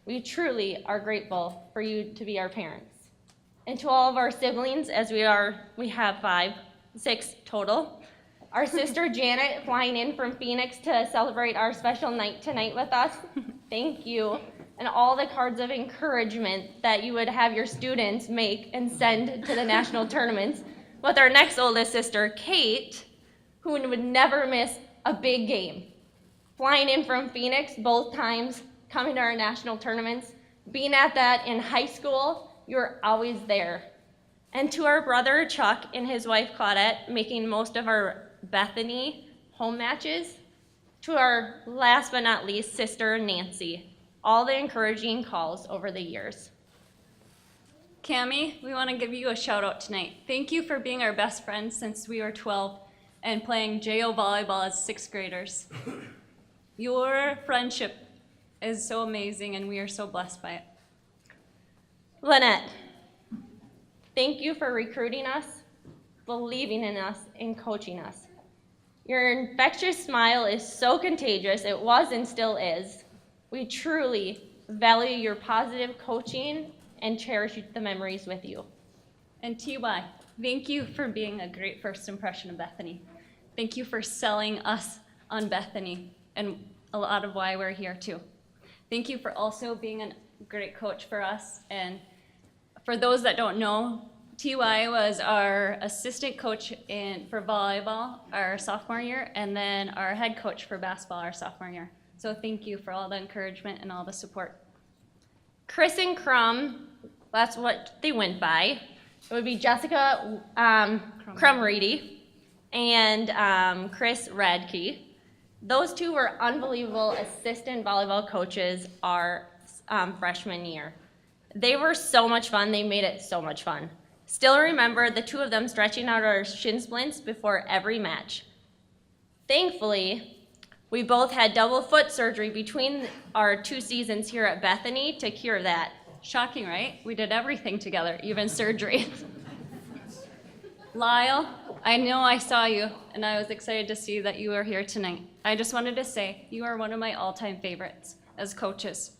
We truly are grateful for you to be our parents. And to all of our siblings, as we have 6 total. Our sister Janet flying in from Phoenix to celebrate our special night tonight with us. Thank you. And all the cards of encouragement that you would have your students make and send to the national tournaments. With our next oldest sister, Kate, who would never miss a big game. Flying in from Phoenix both times, coming to our national tournaments, being at that in high school, you're always there. And to our brother Chuck and his wife Claudette, making most of our Bethany home matches, to our last but not least sister, Nancy, all the encouraging calls over the years. Cami, we want to give you a shout out tonight. Thank you for being our best friend since we were 12 and playing JO volleyball as 6th graders. Your friendship is so amazing and we are so blessed by it. Lynette, thank you for recruiting us, believing in us, and coaching us. Your infectious smile is so contagious, it was and still is. We truly value your positive coaching and cherish the memories with you. And TY, thank you for being a great first impression of Bethany. Thank you for selling us on Bethany and a lot of why we're here too. Thank you for also being a great coach for us. And for those that don't know, TY was our assistant coach for volleyball our sophomore year, and then our head coach for basketball our sophomore year. So thank you for all the encouragement and all the support. Chris and Crum, that's what they went by. It would be Jessica Crumreedy and Chris Radke. Those two were unbelievable assistant volleyball coaches our freshman year. They were so much fun. They made it so much fun. Still remember the two of them stretching out our shin splints before every match. Thankfully, we both had double foot surgery between our 2 seasons here at Bethany to cure that. Shocking, right? We did everything together, even surgery. Lyle, I know I saw you, and I was excited to see that you were here tonight. I just wanted to say you are one of my all-time favorites as coaches.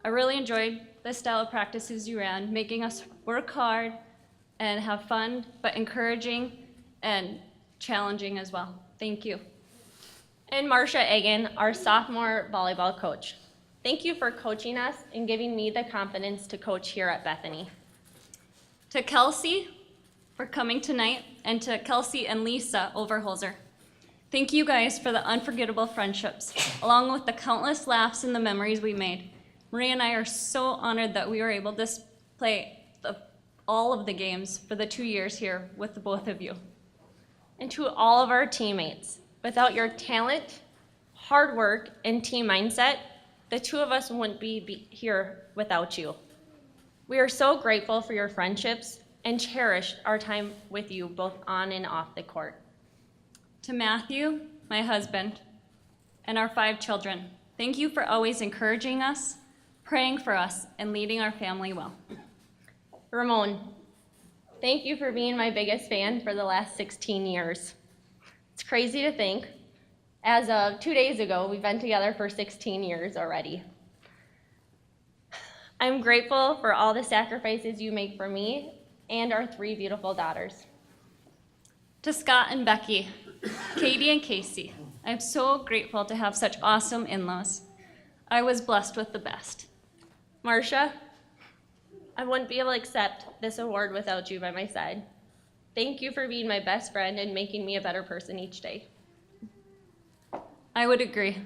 I really enjoyed the style of practices you ran, making us work hard and have fun, but encouraging and challenging as well. Thank you. And Marcia Egan, our sophomore volleyball coach. Thank you for coaching us and giving me the confidence to coach here at Bethany. To Kelsey for coming tonight, and to Kelsey and Lisa Overholzer. Thank you guys for the unforgettable friendships, along with the countless laughs and the memories we made. Maria and I are so honored that we were able to play all of the games for the 2 years here with the both of you. And to all of our teammates, without your talent, hard work, and team mindset, the two of us wouldn't be here without you. We are so grateful for your friendships and cherish our time with you both on and off the court. To Matthew, my husband, and our 5 children, thank you for always encouraging us, praying for us, and leading our family well. Ramon, thank you for being my biggest fan for the last 16 years. It's crazy to think. As of 2 days ago, we've been together for 16 years already. I'm grateful for all the sacrifices you make for me and our 3 beautiful daughters. To Scott and Becky, Katie and Casey, I'm so grateful to have such awesome in-laws. I was blessed with the best. Marcia, I wouldn't be able to accept this award without you by my side. Thank you for being my best friend and making me a better person each day. I would agree.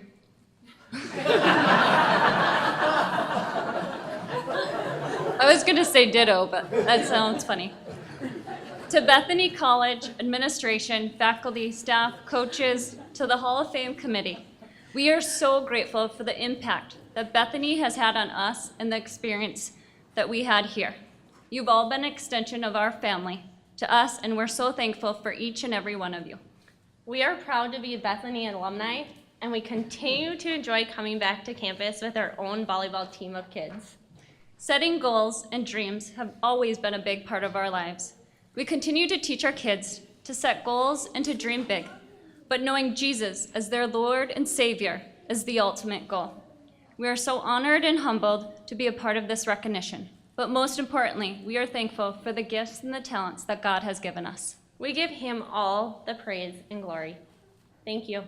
I was going to say ditto, but that sounds funny. To Bethany College administration, faculty, staff, coaches, to the Hall of Fame committee, we are so grateful for the impact that Bethany has had on us and the experience that we had here. You've all been an extension of our family to us, and we're so thankful for each and every one of you. We are proud to be Bethany alumni, and we continue to enjoy coming back to campus with our own volleyball team of kids. Setting goals and dreams have always been a big part of our lives. We continue to teach our kids to set goals and to dream big, but knowing Jesus as their Lord and Savior is the ultimate goal. We are so honored and humbled to be a part of this recognition, but most importantly, we are thankful for the gifts and the talents that God has given us. We give him all the praise and glory. Thank you.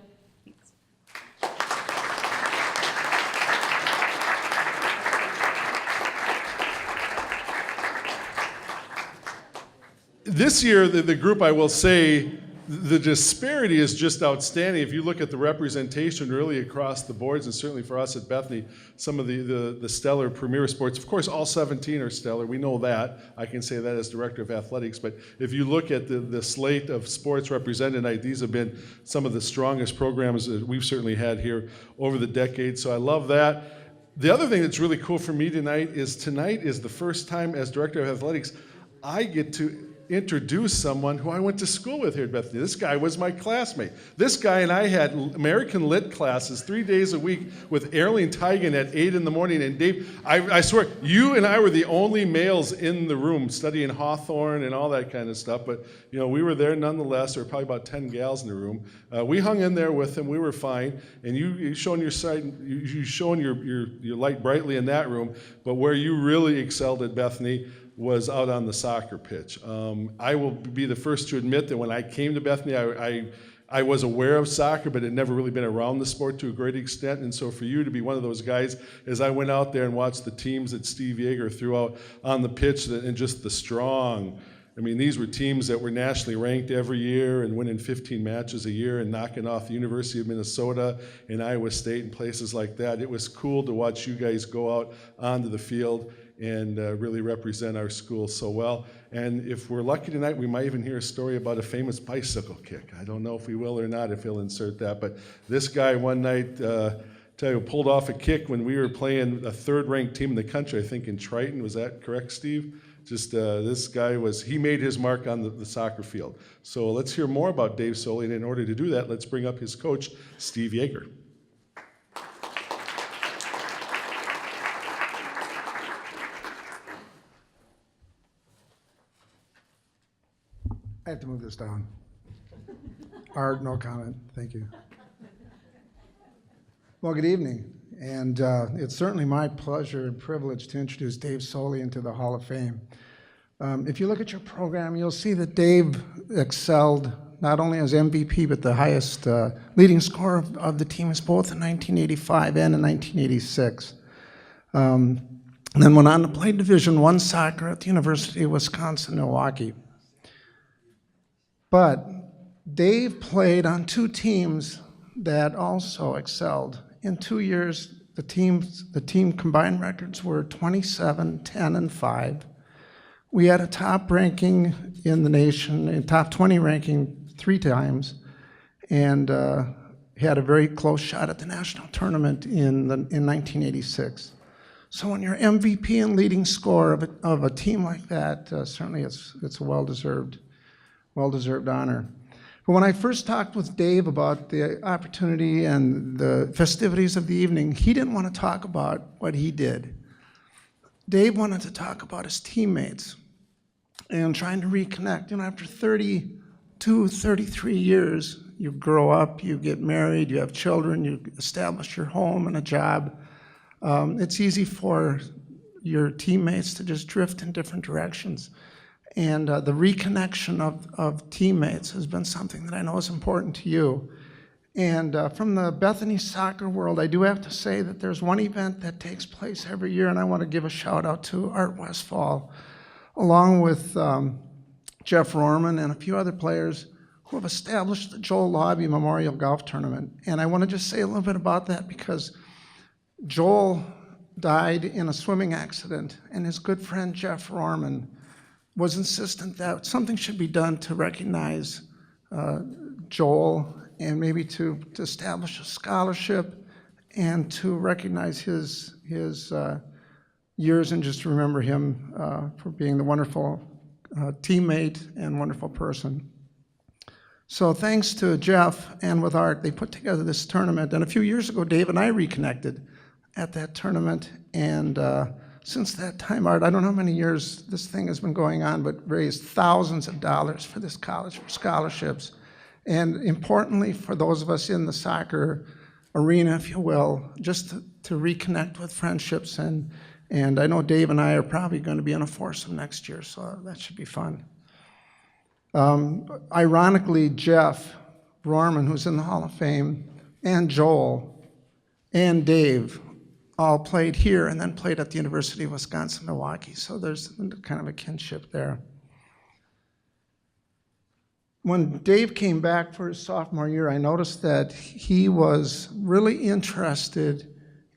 This year, the group, I will say, the disparity is just outstanding. If you look at the representation really across the boards, and certainly for us at Bethany, some of the stellar premier sports, of course, all 17 are stellar. We know that. I can say that as director of athletics. But if you look at the slate of sports represented tonight, these have been some of the strongest programs that we've certainly had here over the decades. So I love that. The other thing that's really cool for me tonight is the first time as director of athletics, I get to introduce someone who I went to school with here at Bethany. This guy was my classmate. This guy and I had American Lit classes 3 days a week with Arlene Tigan at 8 in the morning. And Dave, I swear, you and I were the only males in the room studying Hawthorne and all that kind of stuff. But, you know, we were there nonetheless. There were probably about 10 gals in the room. We hung in there with him. We were fine. And you showing your side, you showing your light brightly in that room. But where you really excelled at Bethany was out on the soccer pitch. I will be the first to admit that when I came to Bethany, I was aware of soccer, but had never really been around the sport to a great extent. And so for you to be one of those guys, as I went out there and watched the teams that Steve Yeager threw out on the pitch, and just the strong, I mean, these were teams that were nationally ranked every year and winning 15 matches a year and knocking off the University of Minnesota and Iowa State and places like that. It was cool to watch you guys go out onto the field and really represent our school so well. And if we're lucky tonight, we might even hear a story about a famous bicycle kick. I don't know if we will or not, if he'll insert that, but this guy one night, tell you, pulled off a kick when we were playing a third-ranked team in the country, I think in Triton. Was that correct, Steve? Just this guy he made his mark on the soccer field. So let's hear more about Dave Soley, and in order to do that, let's bring up his coach, Steve Yeager. I have to move this down. Art, no comment. Thank you. Well, good evening. And it's certainly my pleasure and privilege to introduce Dave Soley into the Hall of Fame. If you look at your program, you'll see that Dave excelled not only as MVP, but the highest leading scorer of the teams both in 1985 and in 1986. And then went on to play Division I soccer at the University of Wisconsin-Milwaukee. But Dave played on two teams that also excelled. In 2 years, the team combined records were 27, 10, and 5. We had a top ranking in the nation, a top 20 ranking 3 times, and had a very close shot at the national tournament in 1986. So when you're MVP and leading scorer of a team like that, certainly it's a well-deserved honor. But when I first talked with Dave about the opportunity and the festivities of the evening, he didn't want to talk about what he did. Dave wanted to talk about his teammates and trying to reconnect. You know, after 32, 33 years, you grow up, you get married, you have children, you establish your home and a job. It's easy for your teammates to just drift in different directions. And the reconnection of teammates has been something that I know is important to you. And from the Bethany soccer world, I do have to say that there's one event that takes place every year, and I want to give a shout out to Art Westfall, along with Jeff Rorman and a few other players who have established the Joel Lobby Memorial Golf Tournament. And I want to just say a little bit about that because Joel died in a swimming accident, and his good friend Jeff Rorman was insistent that something should be done to recognize Joel and maybe to establish a scholarship and to recognize his years and just remember him for being the wonderful teammate and wonderful person. So thanks to Jeff and with Art, they put together this tournament. And a few years ago, Dave and I reconnected at that tournament. And since that time, Art, I don't know how many years this thing has been going on, but raised thousands of dollars for this college for scholarships. And importantly, for those of us in the soccer arena, if you will, just to reconnect with friendships. And I know Dave and I are probably going to be in a foursome next year, so that should be fun. Ironically, Jeff Rorman, who's in the Hall of Fame, and Joel and Dave all played here and then played at the University of Wisconsin-Milwaukee. So there's kind of a kinship there. When Dave came back for his sophomore year, I noticed that he was really interested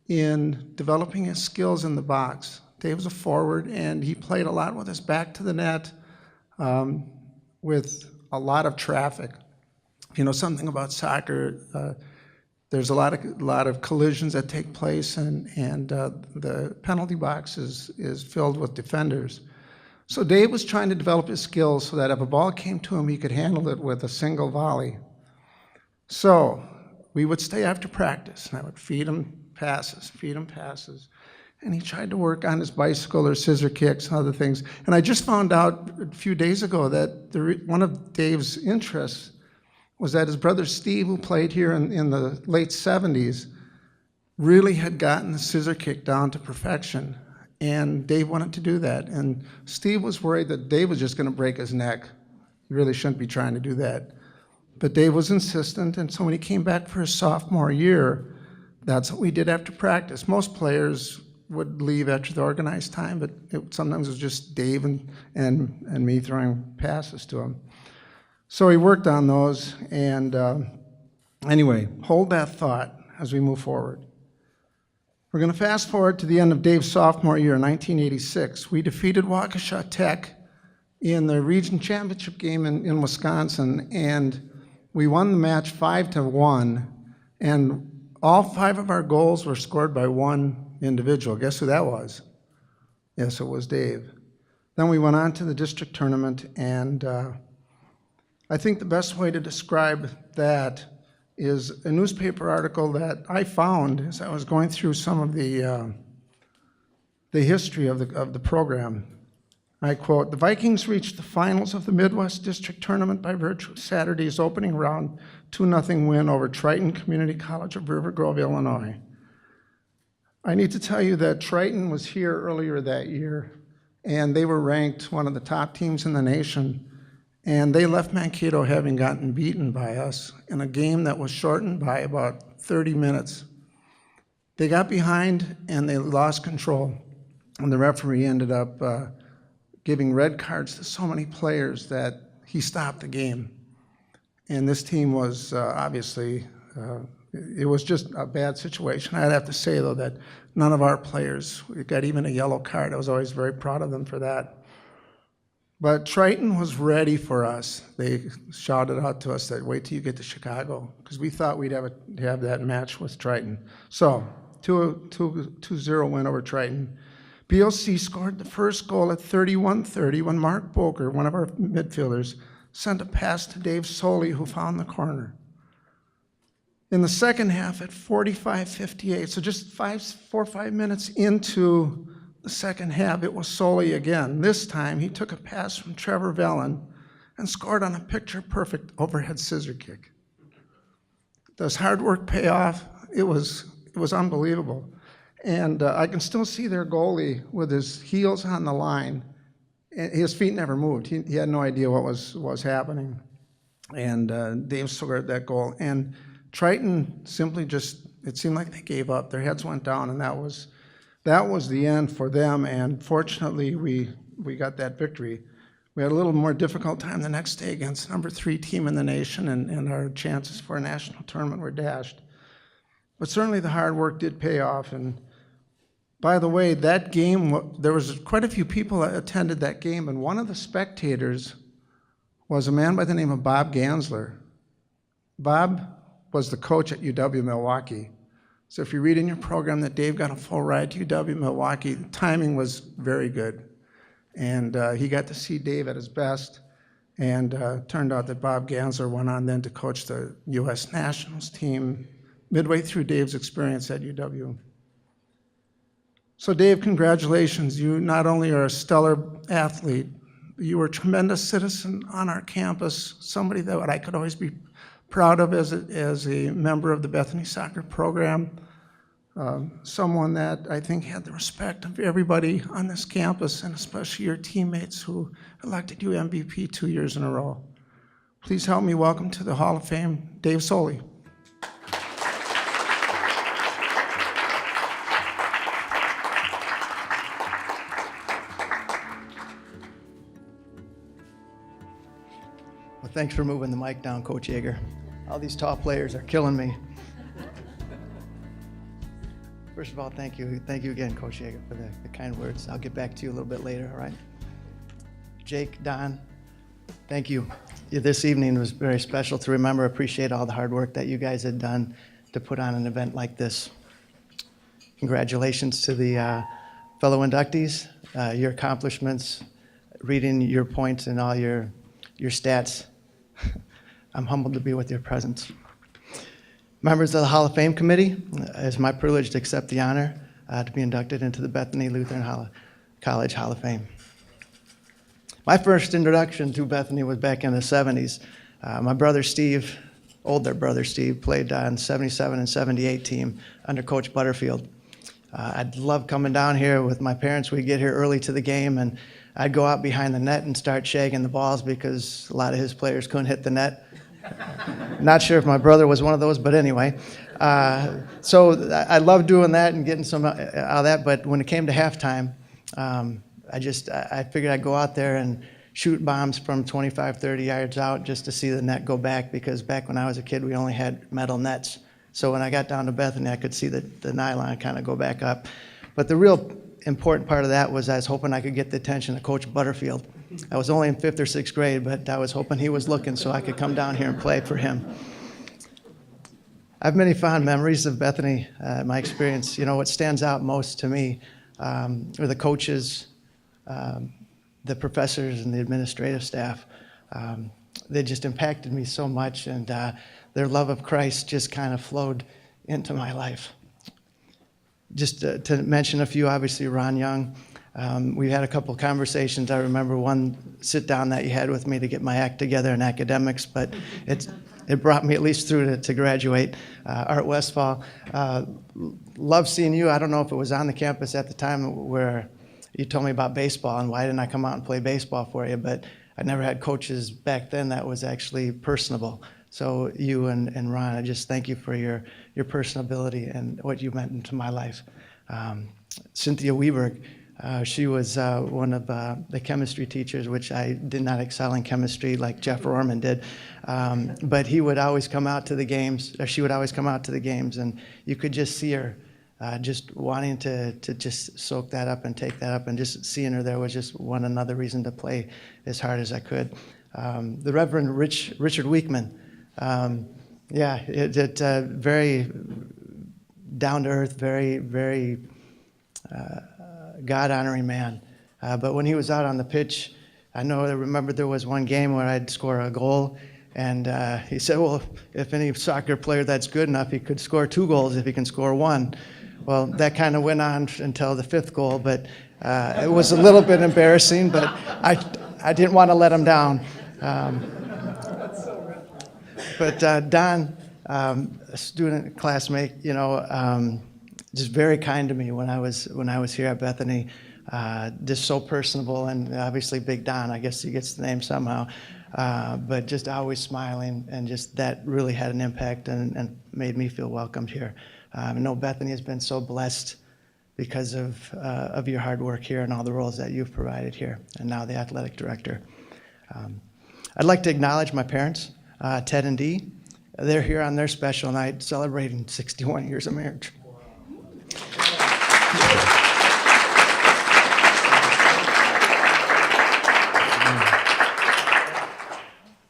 in developing his skills in the box. Dave was a forward, and he played a lot with his back to the net, with a lot of traffic. If you know something about soccer, there's a lot of collisions that take place, and the penalty box is filled with defenders. So Dave was trying to develop his skills so that if a ball came to him, he could handle it with a single volley. So we would stay after practice, and I would feed him passes. And he tried to work on his bicycle or scissor kicks and other things. And I just found out a few days ago that one of Dave's interests was that his brother Steve, who played here in the late 70s, really had gotten the scissor kick down to perfection. And Dave wanted to do that. And Steve was worried that Dave was just going to break his neck. He really shouldn't be trying to do that. But Dave was insistent, and so when he came back for his sophomore year, that's what we did after practice. Most players would leave after the organized time, but sometimes it was just Dave and me throwing passes to him. So he worked on those, and anyway, hold that thought as we move forward. We're going to fast forward to the end of Dave's sophomore year, 1986. We defeated Waukesha Tech in the region championship game in Wisconsin, and we won the match 5-1, and all 5 of our goals were scored by one individual. Guess who that was? Yes, it was Dave. Then we went on to the district tournament, and I think the best way to describe that is a newspaper article that I found as I was going through some of the history of the program. I quote, "The Vikings reached the finals of the Midwest District Tournament by virtue of Saturday's opening round 2-0 win over Triton Community College of River Grove, Illinois." I need to tell you that Triton was here earlier that year, and they were ranked one of the top teams in the nation. And they left Mankato having gotten beaten by us in a game that was shortened by about 30 minutes. They got behind and they lost control. And the referee ended up giving red cards to so many players that he stopped the game. And this team was obviously, it was just a bad situation. I'd have to say, though, that none of our players got even a yellow card. I was always very proud of them for that. But Triton was ready for us. They shouted out to us that wait till you get to Chicago, because we thought we'd have that match with Triton. So 2-0 win over Triton. BOC scored the first goal at 31:30 when Mark Boker, one of our midfielders, sent a pass to Dave Soley, who found the corner. In the second half at 45:58, so just 4 or 5 minutes into the second half, it was Soley again. This time, he took a pass from Trevor Vellen and scored on a picture-perfect overhead scissor kick. Does hard work pay off? It was unbelievable. And I can still see their goalie with his heels on the line. And his feet never moved. He had no idea what was happening. And Dave scored that goal. And Triton simply just, it seemed like they gave up. Their heads went down, and that was the end for them, and fortunately, we got that victory. We had a little more difficult time the next day against number 3 team in the nation, and our chances for a national tournament were dashed. But certainly the hard work did pay off, and by the way, that game, there was quite a few people that attended that game, and one of the spectators was a man by the name of Bob Gansler. Bob was the coach at UW-Milwaukee. So if you read in your program that Dave got a full ride to UW-Milwaukee, the timing was very good. And he got to see Dave at his best. And turned out that Bob Gansler went on then to coach the U.S. Nationals team midway through Dave's experience at UW. So Dave, congratulations. You not only are a stellar athlete, you were a tremendous citizen on our campus, somebody that I could always be proud of as a member of the Bethany soccer program, someone that I think had the respect of everybody on this campus, and especially your teammates who elected you MVP 2 years in a row. Please help me welcome to the Hall of Fame, Dave Soley. Well, thanks for moving the mic down, Coach Yeager. All these tall players are killing me. First of all, thank you. Thank you again, Coach Yeager, for the kind words. I'll get back to you a little bit later, all right? Jake, Don, thank you. This evening was very special to remember, appreciate all the hard work that you guys had done to put on an event like this. Congratulations to the fellow inductees. Your accomplishments, reading your points and all your stats. I'm humbled to be with your presence. Members of the Hall of Fame Committee, it's my privilege to accept the honor to be inducted into the Bethany Lutheran College Hall of Fame. My first introduction to Bethany was back in the 70s. My brother Steve, older brother Steve, played on 77 and 78 team under Coach Butterfield. I'd love coming down here with my parents. We'd get here early to the game, and I'd go out behind the net and start shagging the balls because a lot of his players couldn't hit the net. Not sure if my brother was one of those, but anyway. So I loved doing that and getting some out of that, but when it came to halftime, I figured I'd go out there and shoot bombs from 25, 30 yards out just to see the net go back, because back when I was a kid, we only had metal nets. So when I got down to Bethany, I could see the nylon kind of go back up. But the real important part of that was I was hoping I could get the attention of Coach Butterfield. I was only in 5th or 6th grade, but I was hoping he was looking so I could come down here and play for him. I have many fond memories of Bethany. My experience, what stands out most to me are the coaches, the professors, and the administrative staff. They just impacted me so much, and their love of Christ just kind of flowed into my life. Just to mention a few, obviously Ron Young. We had a couple conversations. I remember one sit down that you had with me to get my act together in academics, but it brought me at least through to graduate. Art Westfall, love seeing you. I don't know if it was on the campus at the time where you told me about baseball and why didn't I come out and play baseball for you, but I never had coaches back then that was actually personable. So you and Ron, I just thank you for your personability and what you meant into my life. Cynthia Weberg, she was one of the chemistry teachers, which I did not excel in chemistry like Jeff Rorman did. But he would always come out to the games, or she would always come out to the games, and you could just see her just wanting to just soak that up and take that up, and just seeing her there was just another reason to play as hard as I could. The Reverend Richard Weekman, very down-to-earth, very, very God-honoring man. But when he was out on the pitch, I remember there was one game where I'd score a goal, and he said, well, if any soccer player that's good enough, he could score 2 goals if he can score 1. Well, that kind of went on until the 5th goal, but it was a little bit embarrassing, but I didn't want to let him down. But Don, a student classmate, just very kind to me when I was here at Bethany. Just so personable, and obviously Big Don, I guess he gets the name somehow. But just always smiling, and just that really had an impact and made me feel welcomed here. I know Bethany has been so blessed because of your hard work here and all the roles that you've provided here, and now the athletic director. I'd like to acknowledge my parents, Ted and Dee. They're here on their special night celebrating 61 years of marriage.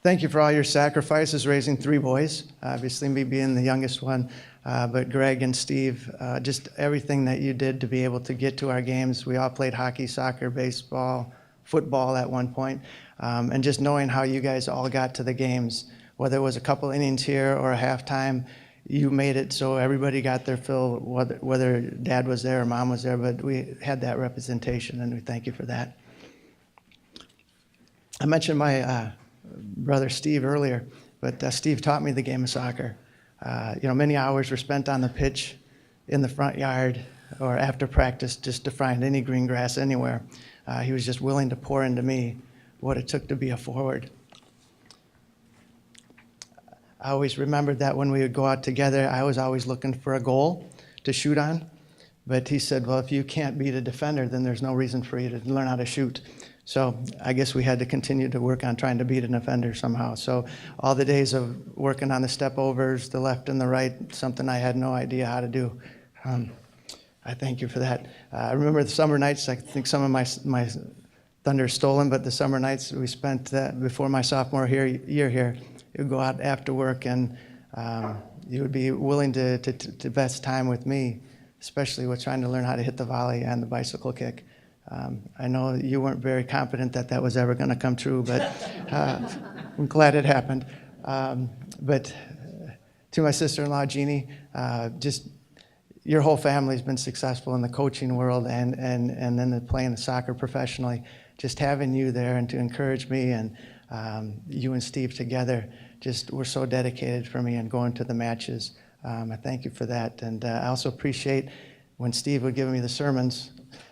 Thank you for all your sacrifices raising 3 boys, obviously me being the youngest one, but Greg and Steve, just everything that you did to be able to get to our games. We all played hockey, soccer, baseball, football at one point, and just knowing how you guys all got to the games, whether it was a couple innings here or a halftime, you made it so everybody got their fill, whether Dad was there or Mom was there, but we had that representation, and we thank you for that. I mentioned my brother Steve earlier, but Steve taught me the game of soccer. Many hours were spent on the pitch, in the front yard, or after practice, just to find any green grass anywhere. He was just willing to pour into me what it took to be a forward. I always remembered that when we would go out together, I was always looking for a goal to shoot on. But he said, well, if you can't beat a defender, then there's no reason for you to learn how to shoot. So I guess we had to continue to work on trying to beat an offender somehow. So all the days of working on the step overs, the left and the right, something I had no idea how to do. I thank you for that. I remember the summer nights. I think some of my thunder is stolen, but the summer nights we spent before my sophomore year here, you would go out after work and you would be willing to invest time with me, especially with trying to learn how to hit the volley and the bicycle kick. I know you weren't very confident that that was ever going to come true, but I'm glad it happened. But to my sister-in-law, Jeannie, just your whole family's been successful in the coaching world and then playing the soccer professionally. Just having you there and to encourage me and you and Steve together just were so dedicated for me and going to the matches. I thank you for that. And I also appreciate when Steve would give me the sermons.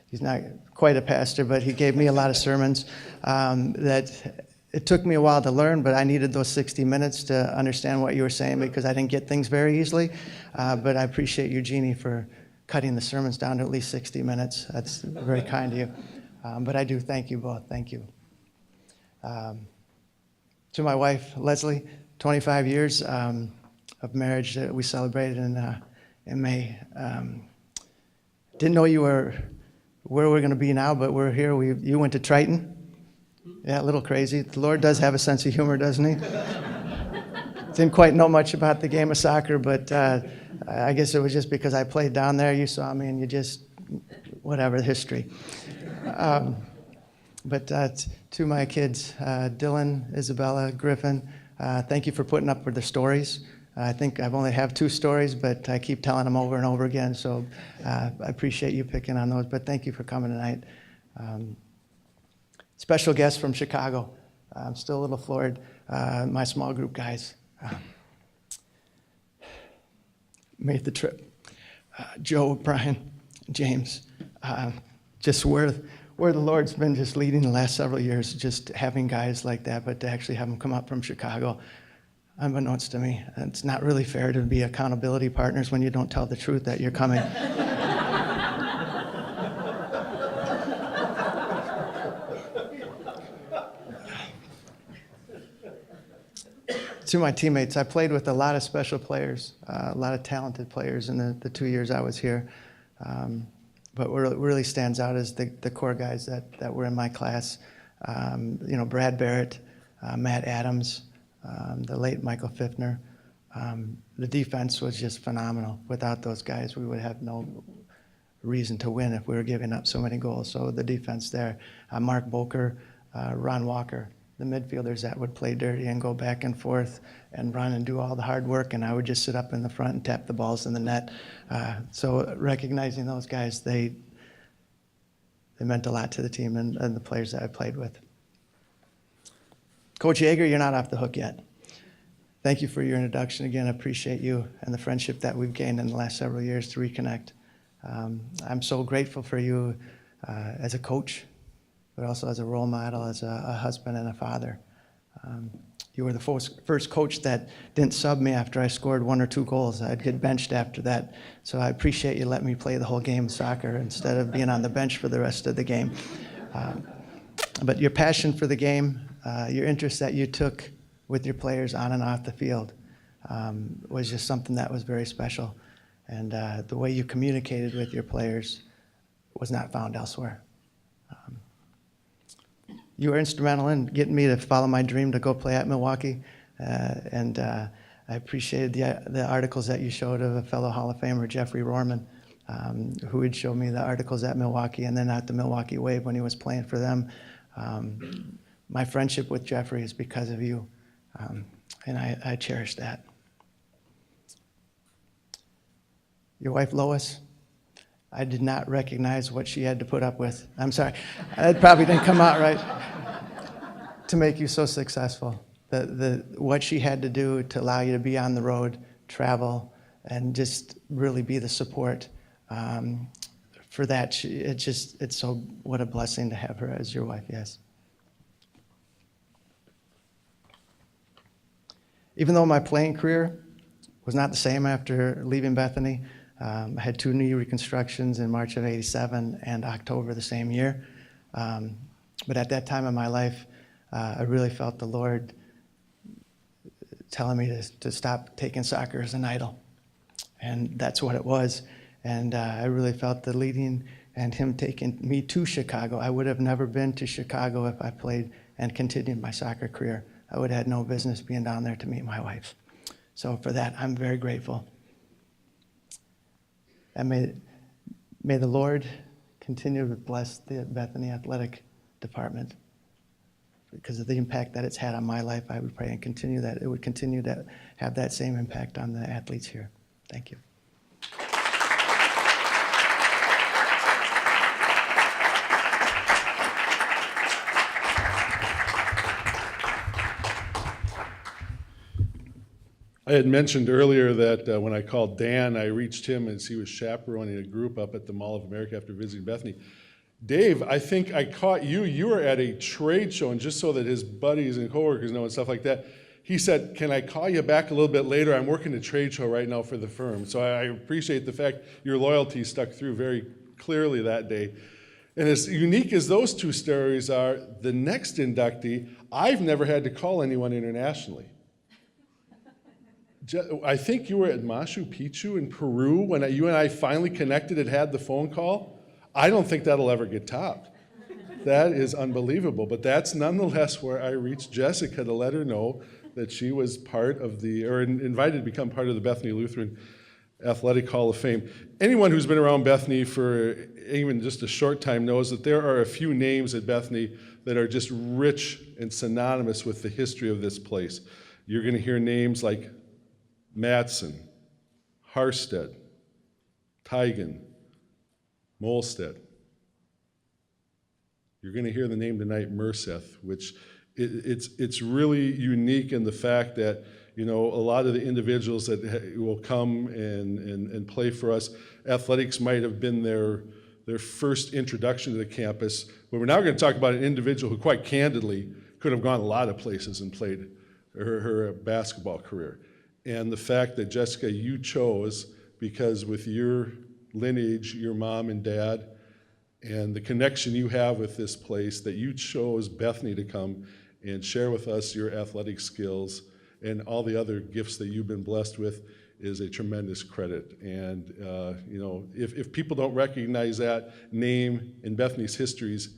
He's not quite a pastor, but he gave me a lot of sermons that it took me a while to learn, but I needed those 60 minutes to understand what you were saying because I didn't get things very easily. But I appreciate you, Jeannie, for cutting the sermons down to at least 60 minutes. That's very kind of you. But I do thank you both. Thank you. To my wife, Leslie, 25 years of marriage that we celebrated in May. Didn't know you were where we're going to be now, but we're here. You went to Triton. Yeah, a little crazy. The Lord does have a sense of humor, doesn't he? Didn't quite know much about the game of soccer, but I guess it was just because I played down there. You saw me and you just, whatever, history. But to my kids, Dylan, Isabella, Griffin, thank you for putting up with the stories. I think I've only have 2 stories, but I keep telling them over and over again, so I appreciate you picking on those, but thank you for coming tonight. Special guest from Chicago. I'm still a little floored. My small group guys made the trip. Joe, Brian, James, just where the Lord's been just leading the last several years, just having guys like that, but to actually have them come up from Chicago, unbeknownst to me. It's not really fair to be accountability partners when you don't tell the truth that you're coming. To my teammates, I played with a lot of special players, a lot of talented players in the 2 years I was here. But what really stands out is the core guys that were in my class. Brad Barrett, Matt Adams, the late Michael Fiffner. The defense was just phenomenal. Without those guys, we would have no reason to win if we were giving up so many goals. So the defense there, Mark Boker, Ron Walker, the midfielders that would play dirty and go back and forth and run and do all the hard work, and I would just sit up in the front and tap the balls in the net. So recognizing those guys, they meant a lot to the team and the players that I played with. Coach Yeager, you're not off the hook yet. Thank you for your introduction. Again, I appreciate you and the friendship that we've gained in the last several years to reconnect. I'm so grateful for you as a coach, but also as a role model, as a husband and a father. You were the first coach that didn't sub me after I scored 1 or 2 goals. I'd get benched after that. So I appreciate you letting me play the whole game of soccer instead of being on the bench for the rest of the game. But your passion for the game, your interest that you took with your players on and off the field was just something that was very special. And the way you communicated with your players was not found elsewhere. You were instrumental in getting me to follow my dream to go play at Milwaukee. And I appreciated the articles that you showed of a fellow Hall of Famer, Jeffrey Rohrman, who would show me the articles at Milwaukee and then at the Milwaukee Wave when he was playing for them. My friendship with Jeffrey is because of you, and I cherish that. Your wife, Lois, I did not recognize what she had to put up with. I'm sorry, that probably didn't come out right. To make you so successful, what she had to do to allow you to be on the road, travel, and just really be the support. For that, it's so, what a blessing to have her as your wife, yes. Even though my playing career was not the same after leaving Bethany, I had 2 knee reconstructions in March of '87 and October the same year. But at that time in my life, I really felt the Lord telling me to stop taking soccer as an idol. And that's what it was. And I really felt the leading and him taking me to Chicago. I would have never been to Chicago if I played and continued my soccer career. I would have had no business being down there to meet my wife. So for that, I'm very grateful. And may the Lord continue to bless the Bethany Athletic Department. Because of the impact that it's had on my life, I would pray and continue that it would continue to have that same impact on the athletes here. Thank you. I had mentioned earlier that when I called Dan, I reached him as he was chaperoning a group up at the Mall of America after visiting Bethany. Dave, I think I caught you. You were at a trade show, and just so that his buddies and coworkers know and stuff like that, he said, "Can I call you back a little bit later? I'm working a trade show right now for the firm." So I appreciate the fact your loyalty stuck through very clearly that day. And as unique as those two stories are, the next inductee, I've never had to call anyone internationally. I think you were at Machu Picchu in Peru when you and I finally connected and had the phone call. I don't think that'll ever get topped. That is unbelievable. But that's nonetheless where I reached Jessica to let her know that she was part of or invited to become part of the Bethany Lutheran Athletic Hall of Fame. Anyone who's been around Bethany for even just a short time knows that there are a few names at Bethany that are just rich and synonymous with the history of this place. You're going to hear names like Matson, Harstead, Tigan, Molstead. You're going to hear the name tonight, Merseth, which it's really unique in the fact that, you know, a lot of the individuals that will come and play for us, athletics might have been their first introduction to the campus. But we're now going to talk about an individual who quite candidly could have gone a lot of places and played her basketball career. And the fact that, Jessica, you chose, because with your lineage, your mom and dad, and the connection you have with this place, that you chose Bethany to come and share with us your athletic skills and all the other gifts that you've been blessed with is a tremendous credit. And you know, if people don't recognize that name in Bethany's histories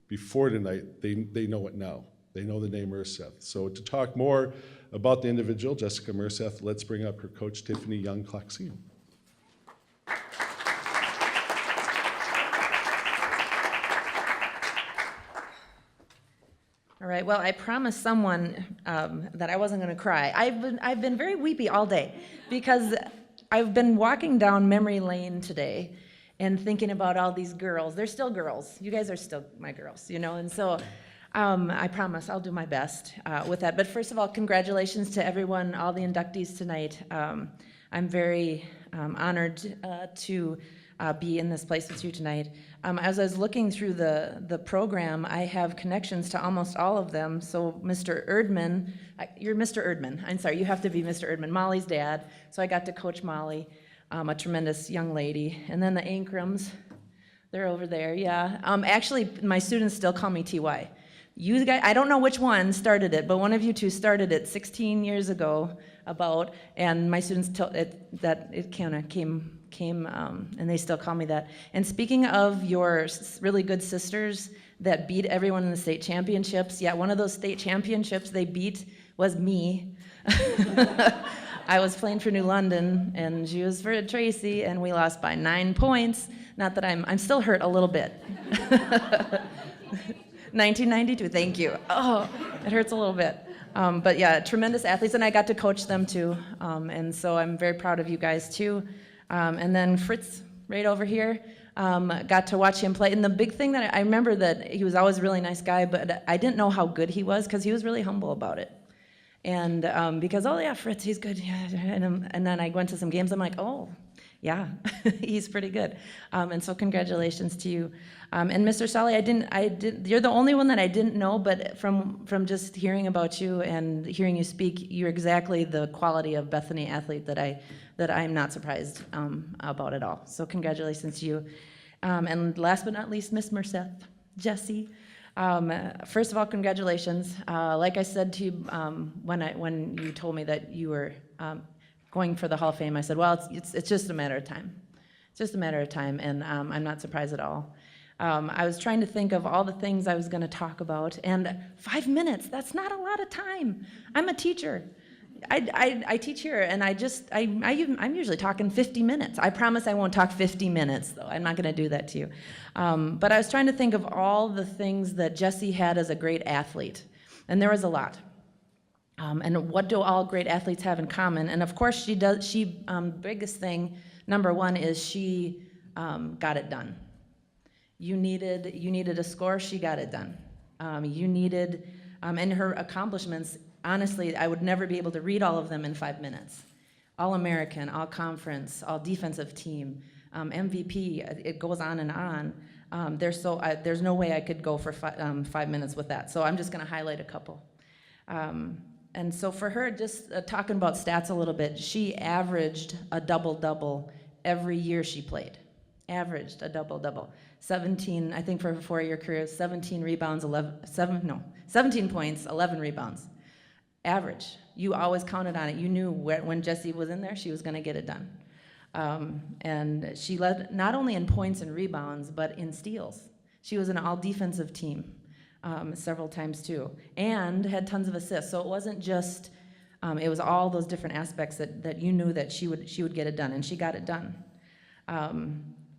before tonight, they know it now. They know the name Merseth. So to talk more about the individual, Jessica Merseth, let's bring up her coach, Tiffany Young-Clarkson. All right, well, I promised someone that I wasn't going to cry. I've been very weepy all day because I've been walking down memory lane today and thinking about all these girls. They're still girls. You guys are still my girls, you know, and so I promise I'll do my best with that. But first of all, congratulations to everyone, all the inductees tonight. I'm very honored to be in this place with you tonight. As I was looking through the program, I have connections to almost all of them. So Mr. Erdman, you're Mr. Erdman. I'm sorry, you have to be Mr. Erdman, Molly's dad. So I got to coach Molly, a tremendous young lady. And then the Ankrams, they're over there, yeah. Actually, my students still call me TY. You guys, I don't know which one started it, but one of you two started it 16 years ago and my students that it kind of came and they still call me that. And speaking of your really good sisters that beat everyone in the state championships, yeah, one of those state championships they beat was me. I was playing for New London, and she was for Tracy, and we lost by 9 points. Not that I'm still hurt a little bit. 1992, thank you. Oh, it hurts a little bit. But yeah, tremendous athletes, and I got to coach them too. And so I'm very proud of you guys too. And then Fritz, right over here, got to watch him play. And the big thing that I remember that he was always a really nice guy, but I didn't know how good he was because he was really humble about it. And because, oh yeah, Fritz, he's good. Yeah. And then I went to some games, I'm like, oh, yeah, he's pretty good. And so congratulations to you. And Mr. Solly, you're the only one that I didn't know, but from just hearing about you and hearing you speak, you're exactly the quality of Bethany athlete that I'm not surprised about at all. So congratulations to you. And last but not least, Miss Merseth, Jessie. First of all, congratulations. Like I said to you when you told me that you were going for the Hall of Fame, I said, well, it's just a matter of time. It's just a matter of time, and I'm not surprised at all. I was trying to think of all the things I was going to talk about, and 5 minutes, that's not a lot of time. I'm a teacher. I teach here, and I'm usually talking 50 minutes. I promise I won't talk 50 minutes, though. I'm not going to do that to you. But I was trying to think of all the things that Jessie had as a great athlete, and there was a lot. And what do all great athletes have in common? And of course, biggest thing, number one, is she got it done. You needed a score, she got it done. And her accomplishments, honestly, I would never be able to read all of them in 5 minutes. All-American, all-conference, all-defensive team, MVP, it goes on and on. There's no way I could go for 5 minutes with that, so I'm just gonna highlight a couple. And so for her, just talking about stats a little bit, she averaged a double-double every year she played. Averaged a double-double. 17, I think for her 4-year career, 17 rebounds, 17 points, 11 rebounds. Average. You always counted on it. You knew when Jessie was in there, she was gonna get it done. And she led not only in points and rebounds, but in steals. She was an all-defensive team several times too, and had tons of assists. So it wasn't just, it was all those different aspects that you knew that she would get it done, and she got it done.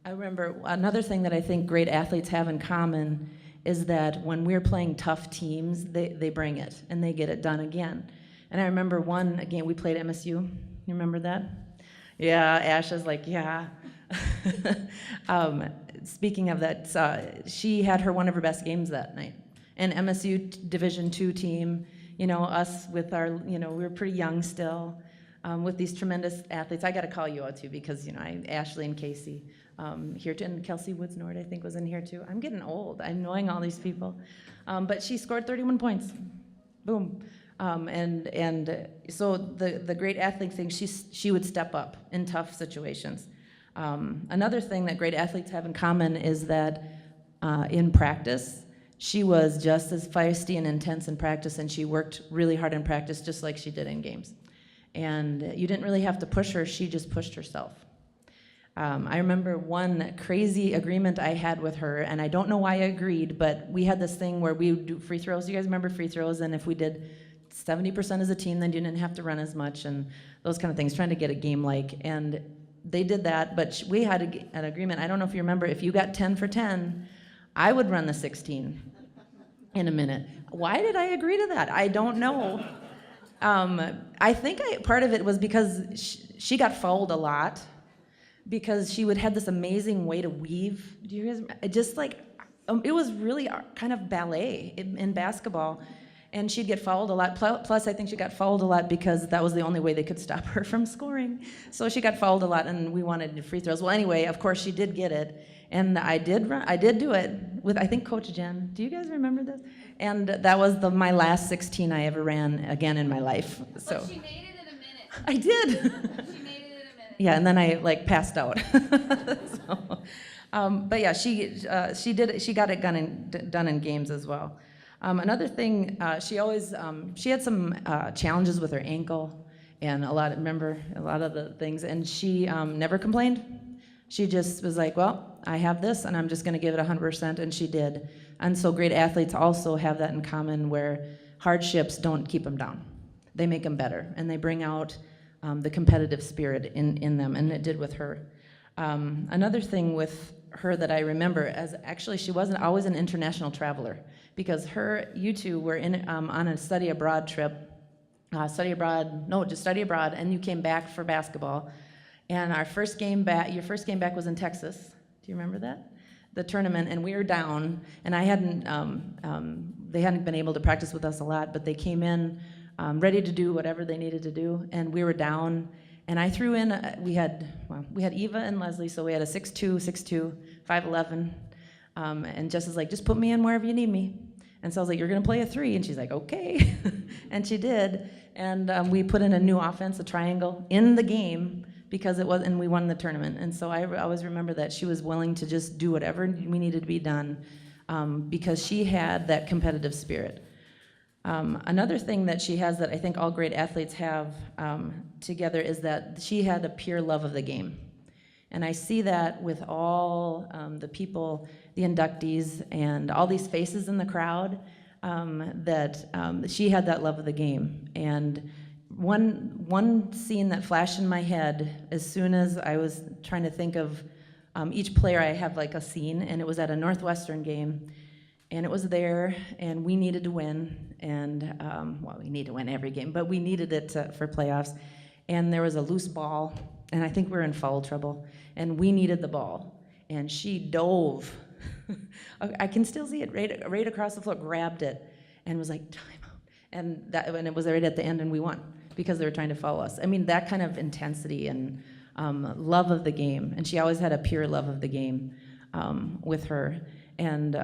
I remember another thing that I think great athletes have in common is that when we're playing tough teams, they bring it, and they get it done again. And I remember again, we played MSU. You remember that? Yeah, Ash is like, yeah. Speaking of that, she had one of her best games that night. And MSU Division II team, us with our, we were pretty young still, with these tremendous athletes. I got to call you out too because, Ashley and Casey here too, and Kelsey Woods Nord, I think, was in here too. I'm getting old. I'm knowing all these people. But she scored 31 points. Boom. And so the great athlete thing, she would step up in tough situations. Another thing that great athletes have in common is that in practice, she was just as feisty and intense in practice, and she worked really hard in practice just like she did in games. And you didn't really have to push her, she just pushed herself. I remember one crazy agreement I had with her, and I don't know why I agreed, but we had this thing where we would do free throws. You guys remember free throws? And if we did 70% as a team, then you didn't have to run as much, and those kind of things, trying to get a game like. And they did that, but we had an agreement. I don't know if you remember, if you got 10 for 10, I would run the 16 in a minute. Why did I agree to that? I don't know. I think part of it was because she got fouled a lot, because she would have this amazing way to weave. Do you guys? It was really kind of ballet in basketball, and she'd get fouled a lot. Plus, I think she got fouled a lot because that was the only way they could stop her from scoring. So she got fouled a lot, and we wanted free throws. Well, anyway, of course, she did get it, and I did do it with, I think, Coach Jen. Do you guys remember this? And that was my last 16 I ever ran again in my life. So. But she made it in a minute. I did. She made it in a minute. Yeah, and then I passed out. But yeah, she did it. She got it done in games as well. Another thing, she had some challenges with her ankle, and a lot of the things, and she never complained. She just was like, well, I have this, and I'm just going to give it 100%, and she did. And so great athletes also have that in common, where hardships don't keep them down. They make them better, and they bring out the competitive spirit in them, and it did with her. Another thing with her that I remember, as actually she wasn't always an international traveler, because you two were on a study abroad trip, just study abroad, and you came back for basketball. And your first game back was in Texas. Do you remember that? The tournament, and we were down, and they hadn't been able to practice with us a lot, but they came in ready to do whatever they needed to do, and we were down, and I threw in, we had Eva and Leslie, so we had a 6'2", 5'11", and Jess is like, just put me in wherever you need me. And so I was like, you're gonna play a 3, and she's like, okay, and she did, and we put in a new offense, a triangle, in the game, and we won the tournament. And so I always remember that she was willing to just do whatever we needed to be done because she had that competitive spirit. Another thing that she has that I think all great athletes have together is that she had a pure love of the game. And I see that with all the people, the inductees, and all these faces in the crowd, that she had that love of the game. And one scene that flashed in my head as soon as I was trying to think of each player, I have like a scene, and it was at a Northwestern game. And it was there, and we needed to win, and, well, we need to win every game, but we needed it for playoffs. And there was a loose ball, and I think we were in foul trouble, and we needed the ball. And she dove. I can still see it right across the floor, grabbed it, and was like, timeout. And it was right at the end, and we won, because they were trying to foul us. I mean, that kind of intensity and love of the game. And she always had a pure love of the game with her. And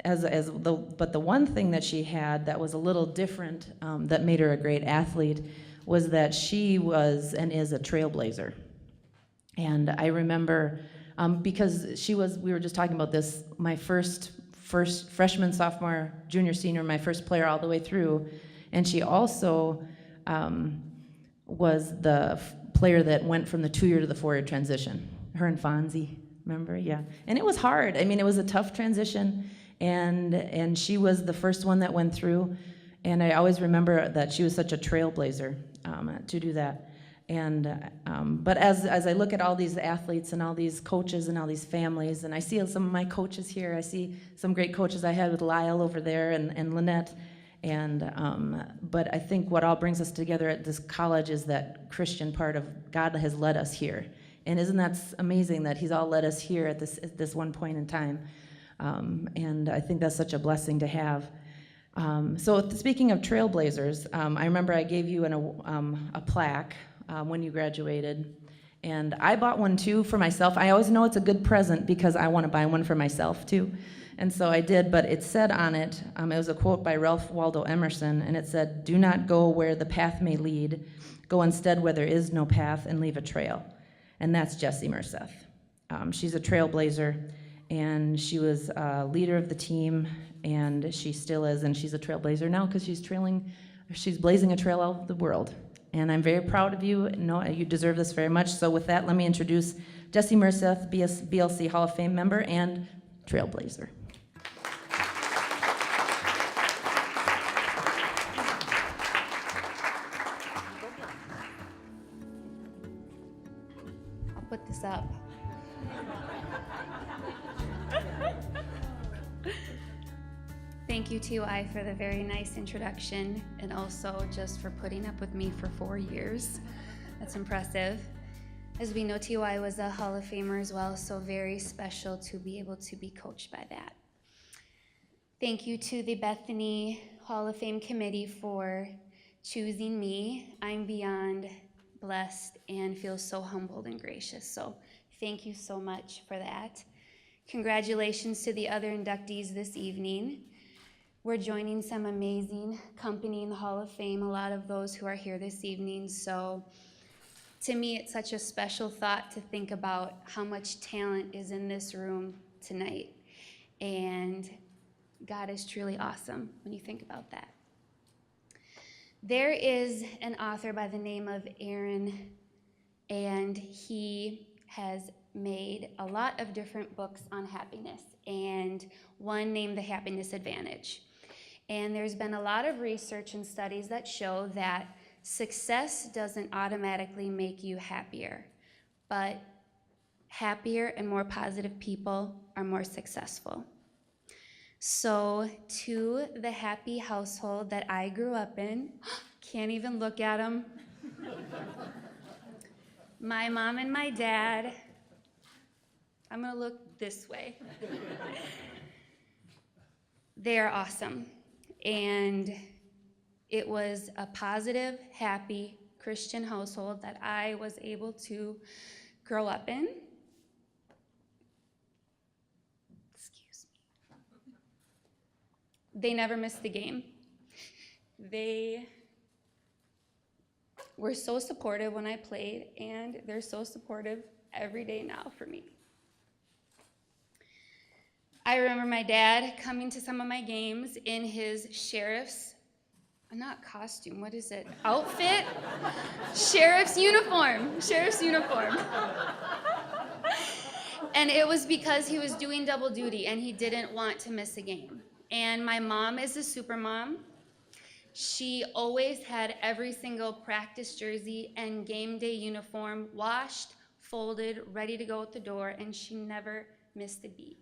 but the one thing that she had that was a little different, that made her a great athlete, was that she was and is a trailblazer. And I remember, because we were just talking about this, my first freshman, sophomore, junior, senior, my first player all the way through, and she also was the player that went from the 2-year to the 4-year transition. Her and Fonzie, remember? Yeah. And it was hard. I mean, it was a tough transition. And she was the first one that went through, and I always remember that she was such a trailblazer to do that. And but as I look at all these athletes and all these coaches and all these families, and I see some of my coaches here, I see some great coaches I had with Lyle over there and Lynette, and but I think what all brings us together at this college is that Christian part of God has led us here, and isn't that amazing that He's all led us here at this one point in time. And I think that's such a blessing to have. So speaking of trailblazers, I remember I gave you a plaque when you graduated, and I bought one too for myself. I always know it's a good present because I want to buy one for myself too, and so I did. But it said on it, it was a quote by Ralph Waldo Emerson, and it said, "Do not go where the path may lead. Go instead where there is no path and leave a trail." And that's Jessie Merseth. She's a trailblazer. And she was a leader of the team, and she still is, and she's a trailblazer now because she's blazing a trail out of the world. And I'm very proud of you. No, you deserve this very much. So with that, let me introduce Jessie Merseth, BLC Hall of Fame member and trailblazer. I'll put this up. Thank you, TY, for the very nice introduction, and also just for putting up with me for 4 years. That's impressive. As we know, TY was a Hall of Famer as well, so very special to be able to be coached by that. Thank you to the Bethany Hall of Fame committee for choosing me. I'm beyond blessed and feel so humbled and gracious, so thank you so much for that. Congratulations to the other inductees this evening. We're joining some amazing company in the Hall of Fame, a lot of those who are here this evening. So to me, it's such a special thought to think about how much talent is in this room tonight. And God is truly awesome when you think about that. There is an author by the name of Aaron, and he has made a lot of different books on happiness, and one named The Happiness Advantage. And there's been a lot of research and studies that show that success doesn't automatically make you happier, but happier and more positive people are more successful. So to the happy household that I grew up in, can't even look at them. My mom and my dad, I'm gonna look this way. They are awesome. And it was a positive, happy Christian household that I was able to grow up in. Excuse me. They never missed the game. They were so supportive when I played, and they're so supportive every day now for me. I remember my dad coming to some of my games in his sheriff's, not costume, what is it? Outfit? Sheriff's uniform. And it was because he was doing double duty and he didn't want to miss a game. And my mom is a super mom. She always had every single practice jersey and game day uniform washed, folded, ready to go out the door, and she never missed a beat.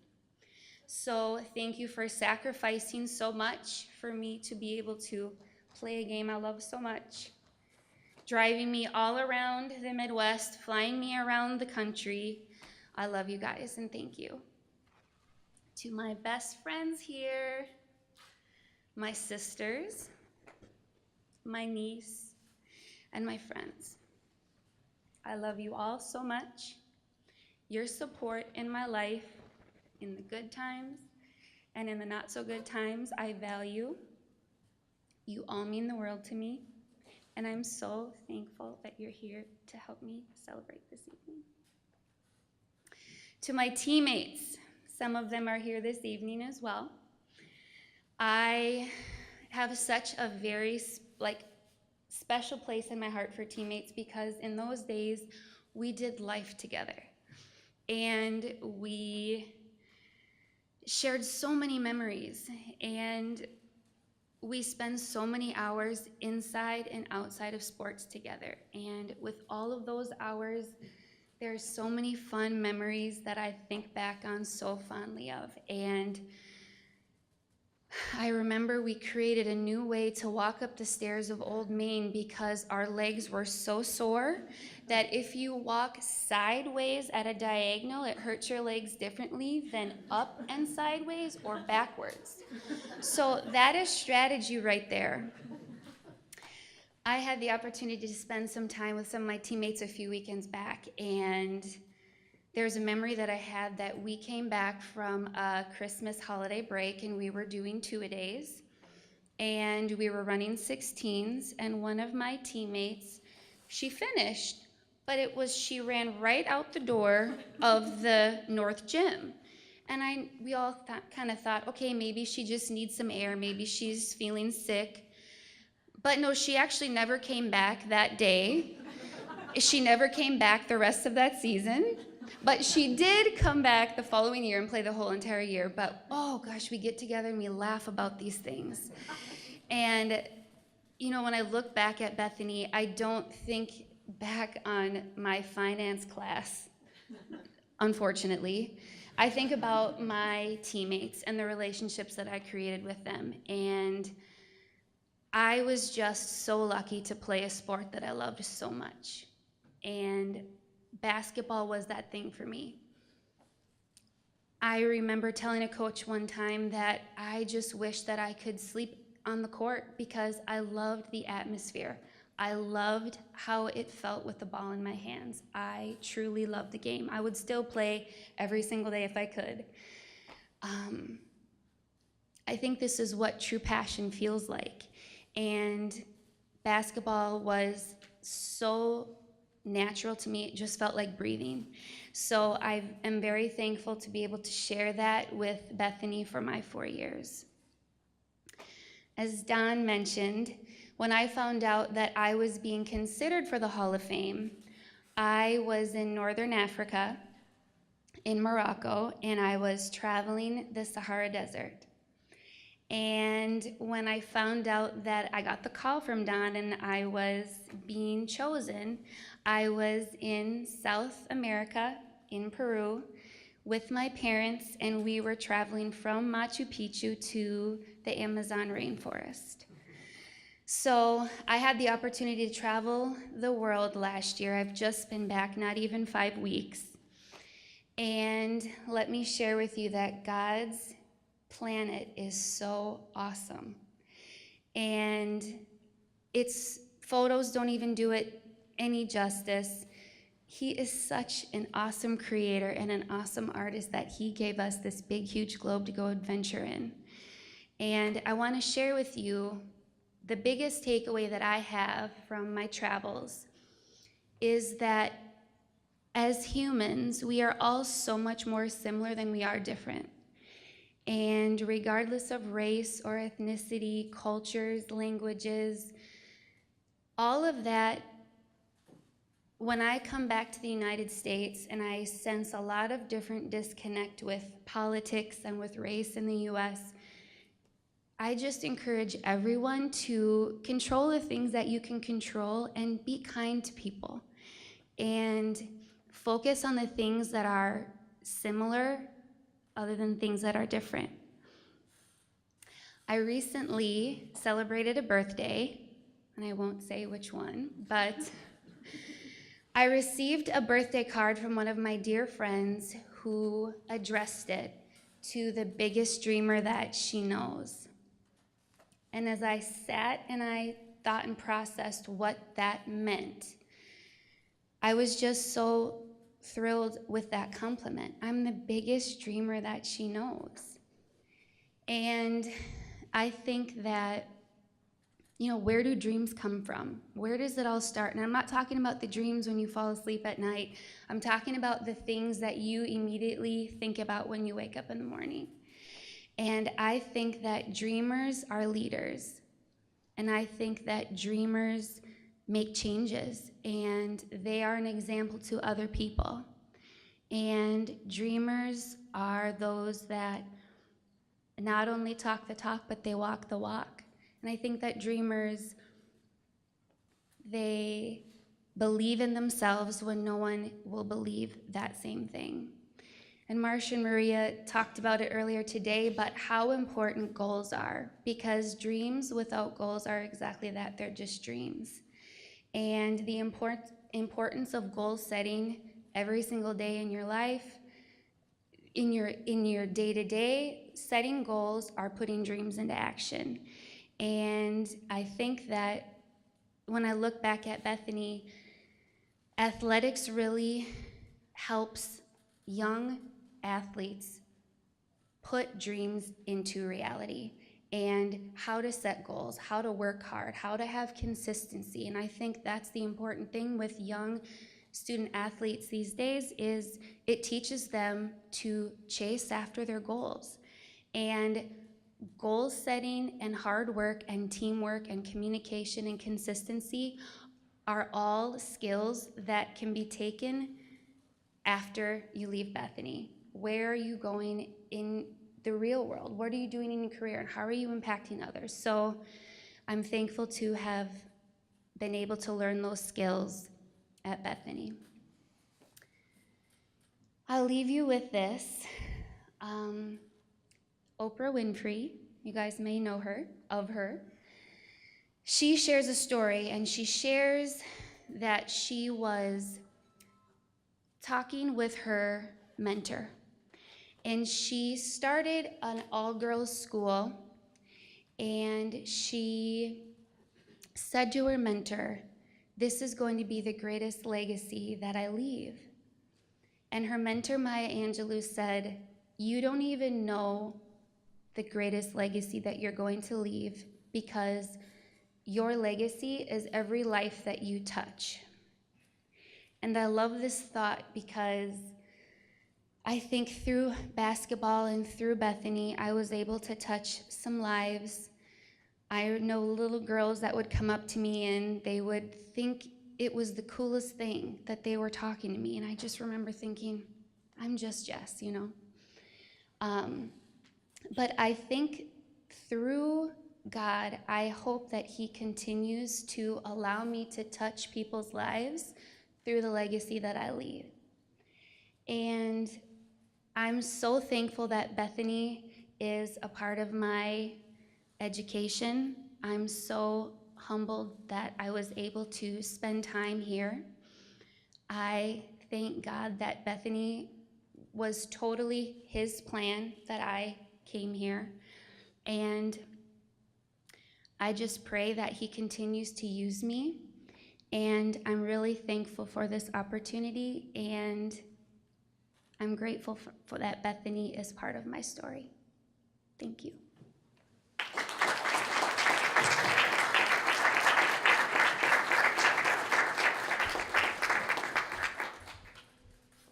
So thank you for sacrificing so much for me to be able to play a game I love so much. Driving me all around the Midwest, flying me around the country. I love you guys and thank you. To my best friends here, my sisters, my niece, and my friends. I love you all so much. Your support in my life, in the good times and in the not so good times, I value. You all mean the world to me, and I'm so thankful that you're here to help me celebrate this evening. To my teammates, some of them are here this evening as well. I have such a very special place in my heart for teammates because in those days we did life together and we shared so many memories and we spend so many hours inside and outside of sports together. And with all of those hours, there's so many fun memories that I think back on so fondly of. And I remember we created a new way to walk up the stairs of Old Main because our legs were so sore that if you walk sideways at a diagonal, it hurts your legs differently than up and sideways or backwards. So that is strategy right there. I had the opportunity to spend some time with some of my teammates a few weekends back, and there's a memory that I had that we came back from a Christmas holiday break and we were doing two-a-days and we were running 16s and one of my teammates, she finished, but she ran right out the door of the North Gym. And we all kind of thought, okay, maybe she just needs some air, maybe she's feeling sick. But no, she actually never came back that day. She never came back the rest of that season. But she did come back the following year and play the whole entire year. But oh gosh, we get together and we laugh about these things. And you know, when I look back at Bethany, I don't think back on my finance class, unfortunately. I think about my teammates and the relationships that I created with them. And I was just so lucky to play a sport that I loved so much. And basketball was that thing for me. I remember telling a coach one time that I just wish that I could sleep on the court because I loved the atmosphere. I loved how it felt with the ball in my hands. I truly loved the game. I would still play every single day if I could. I think this is what true passion feels like. And basketball was so natural to me. It just felt like breathing. So I am very thankful to be able to share that with Bethany for my 4 years. As Don mentioned, when I found out that I was being considered for the Hall of Fame, I was in Northern Africa, in Morocco, and I was traveling the Sahara Desert. And when I found out that I got the call from Don and I was being chosen, I was in South America, in Peru, with my parents, and we were traveling from Machu Picchu to the Amazon rainforest. So I had the opportunity to travel the world last year. I've just been back not even 5 weeks. And let me share with you that God's planet is so awesome. And its photos don't even do it any justice. He is such an awesome creator and an awesome artist that he gave us this big, huge globe to go adventure in. And I want to share with you the biggest takeaway that I have from my travels is that as humans, we are all so much more similar than we are different. And regardless of race or ethnicity, cultures, languages, all of that, when I come back to the United States and I sense a lot of different disconnect with politics and with race in the US, I just encourage everyone to control the things that you can control and be kind to people and focus on the things that are similar other than things that are different. I recently celebrated a birthday, and I won't say which one, but I received a birthday card from one of my dear friends who addressed it to the biggest dreamer that she knows. And as I sat and I thought and processed what that meant, I was just so thrilled with that compliment. I'm the biggest dreamer that she knows. And I think that, where do dreams come from? Where does it all start? And I'm not talking about the dreams when you fall asleep at night. I'm talking about the things that you immediately think about when you wake up in the morning. And I think that dreamers are leaders. And I think that dreamers make changes, and they are an example to other people. And dreamers are those that not only talk the talk, but they walk the walk. And I think that dreamers, they believe in themselves when no one will believe that same thing. And Marcia and Maria talked about it earlier today, but how important goals are, because dreams without goals are exactly that, they're just dreams. And the importance of goal setting every single day in your life, in your day-to-day, setting goals are putting dreams into action. And I think that when I look back at Bethany, athletics really helps young athletes put dreams into reality, and how to set goals, how to work hard, how to have consistency. And I think that's the important thing with young student athletes these days, is it teaches them to chase after their goals. And goal setting and hard work and teamwork and communication and consistency are all skills that can be taken after you leave Bethany. Where are you going in the real world? What are you doing in your career, and how are you impacting others? So I'm thankful to have been able to learn those skills at Bethany. I'll leave you with this. Oprah Winfrey, you guys may know of her. She shares a story, and she shares that she was talking with her mentor. And she started an all-girls school, and she said to her mentor, "This is going to be the greatest legacy that I leave." And her mentor, Maya Angelou, said, "You don't even know the greatest legacy that you're going to leave, because your legacy is every life that you touch." And I love this thought, because I think through basketball and through Bethany, I was able to touch some lives. I know little girls that would come up to me and they would think it was the coolest thing that they were talking to me. And I just remember thinking, I'm just Jess, But I think through God, I hope that He continues to allow me to touch people's lives through the legacy that I leave. And I'm so thankful that Bethany is a part of my education. I'm so humbled that I was able to spend time here. I thank God that Bethany was totally His plan that I came here. And I just pray that He continues to use me. And I'm really thankful for this opportunity, and I'm grateful for that Bethany is part of my story. Thank you.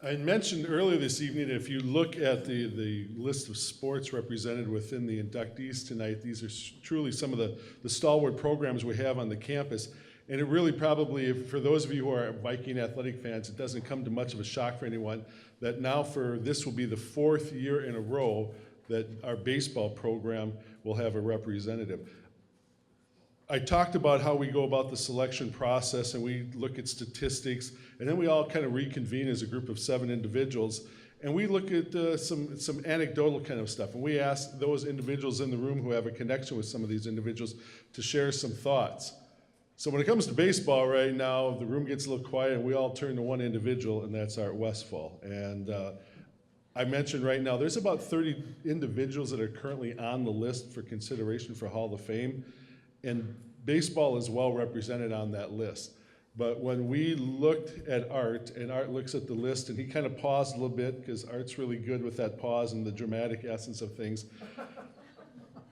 I mentioned earlier this evening, if you look at the list of sports represented within the inductees tonight, these are truly some of the stalwart programs we have on the campus. And it really probably, for those of you who are Viking athletic fans, it doesn't come to much of a shock for anyone that now this will be the 4th year in a row that our baseball program will have a representative. I talked about how we go about the selection process, and we look at statistics, and then we all kind of reconvene as a group of 7 individuals, and we look at some anecdotal kind of stuff, and we ask those individuals in the room who have a connection with some of these individuals to share some thoughts. So when it comes to baseball right now, the room gets a little quiet, and we all turn to one individual, and that's Art Westfall. And I mentioned right now, there's about 30 individuals that are currently on the list for consideration for Hall of Fame. And baseball is well represented on that list. But when we looked at Art, and Art looks at the list, and he kind of paused a little bit, because Art's really good with that pause and the dramatic essence of things.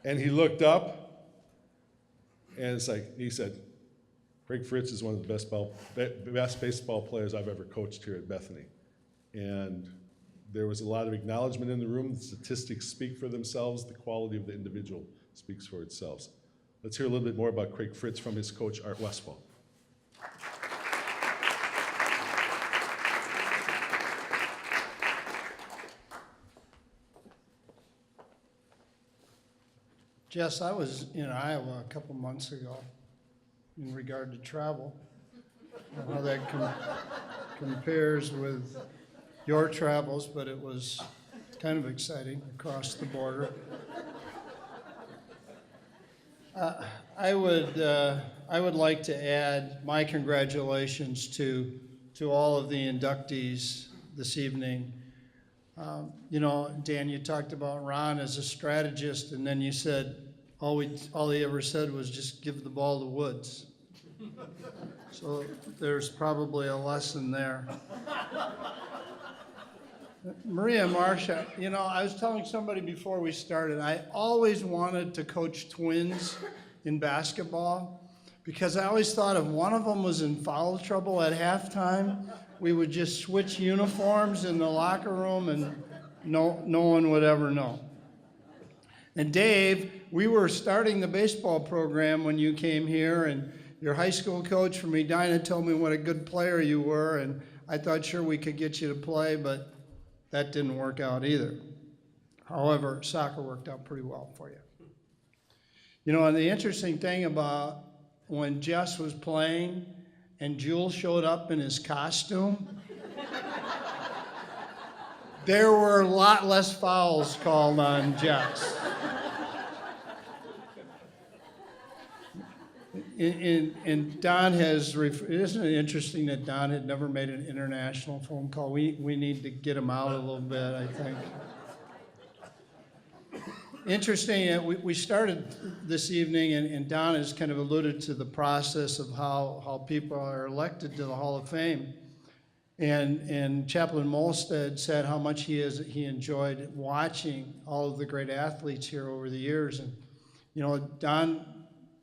And he looked up, and it's like, he said, Craig Fritz is one of the best baseball players I've ever coached here at Bethany. And there was a lot of acknowledgement in the room. The statistics speak for themselves. The quality of the individual speaks for itself. Let's hear a little bit more about Craig Fritz from his coach, Art Westfall. Jess, I was in Iowa a couple months ago in regard to travel, and how that compares with your travels, but it was kind of exciting across the border. I would like to add my congratulations to all of the inductees this evening. Dan, you talked about Ron as a strategist, and then you said all he ever said was just give the ball to Woods. So there's probably a lesson there. Maria and Marcia, I was telling somebody before we started, I always wanted to coach twins in basketball because I always thought if one of them was in foul trouble at halftime, we would just switch uniforms in the locker room and no one would ever know. And Dave, we were starting the baseball program when you came here, and your high school coach from Edina told me what a good player you were, and I thought sure we could get you to play, but that didn't work out either. However, soccer worked out pretty well for you. And the interesting thing about when Jess was playing and Jules showed up in his costume, there were a lot less fouls called on Jess. And Don isn't it interesting that Don had never made an international phone call? We need to get him out a little bit, I think. Interesting, we started this evening, and Don has kind of alluded to the process of how people are elected to the Hall of Fame. And Chaplain Molstead said how much he enjoyed watching all of the great athletes here over the years. And, Don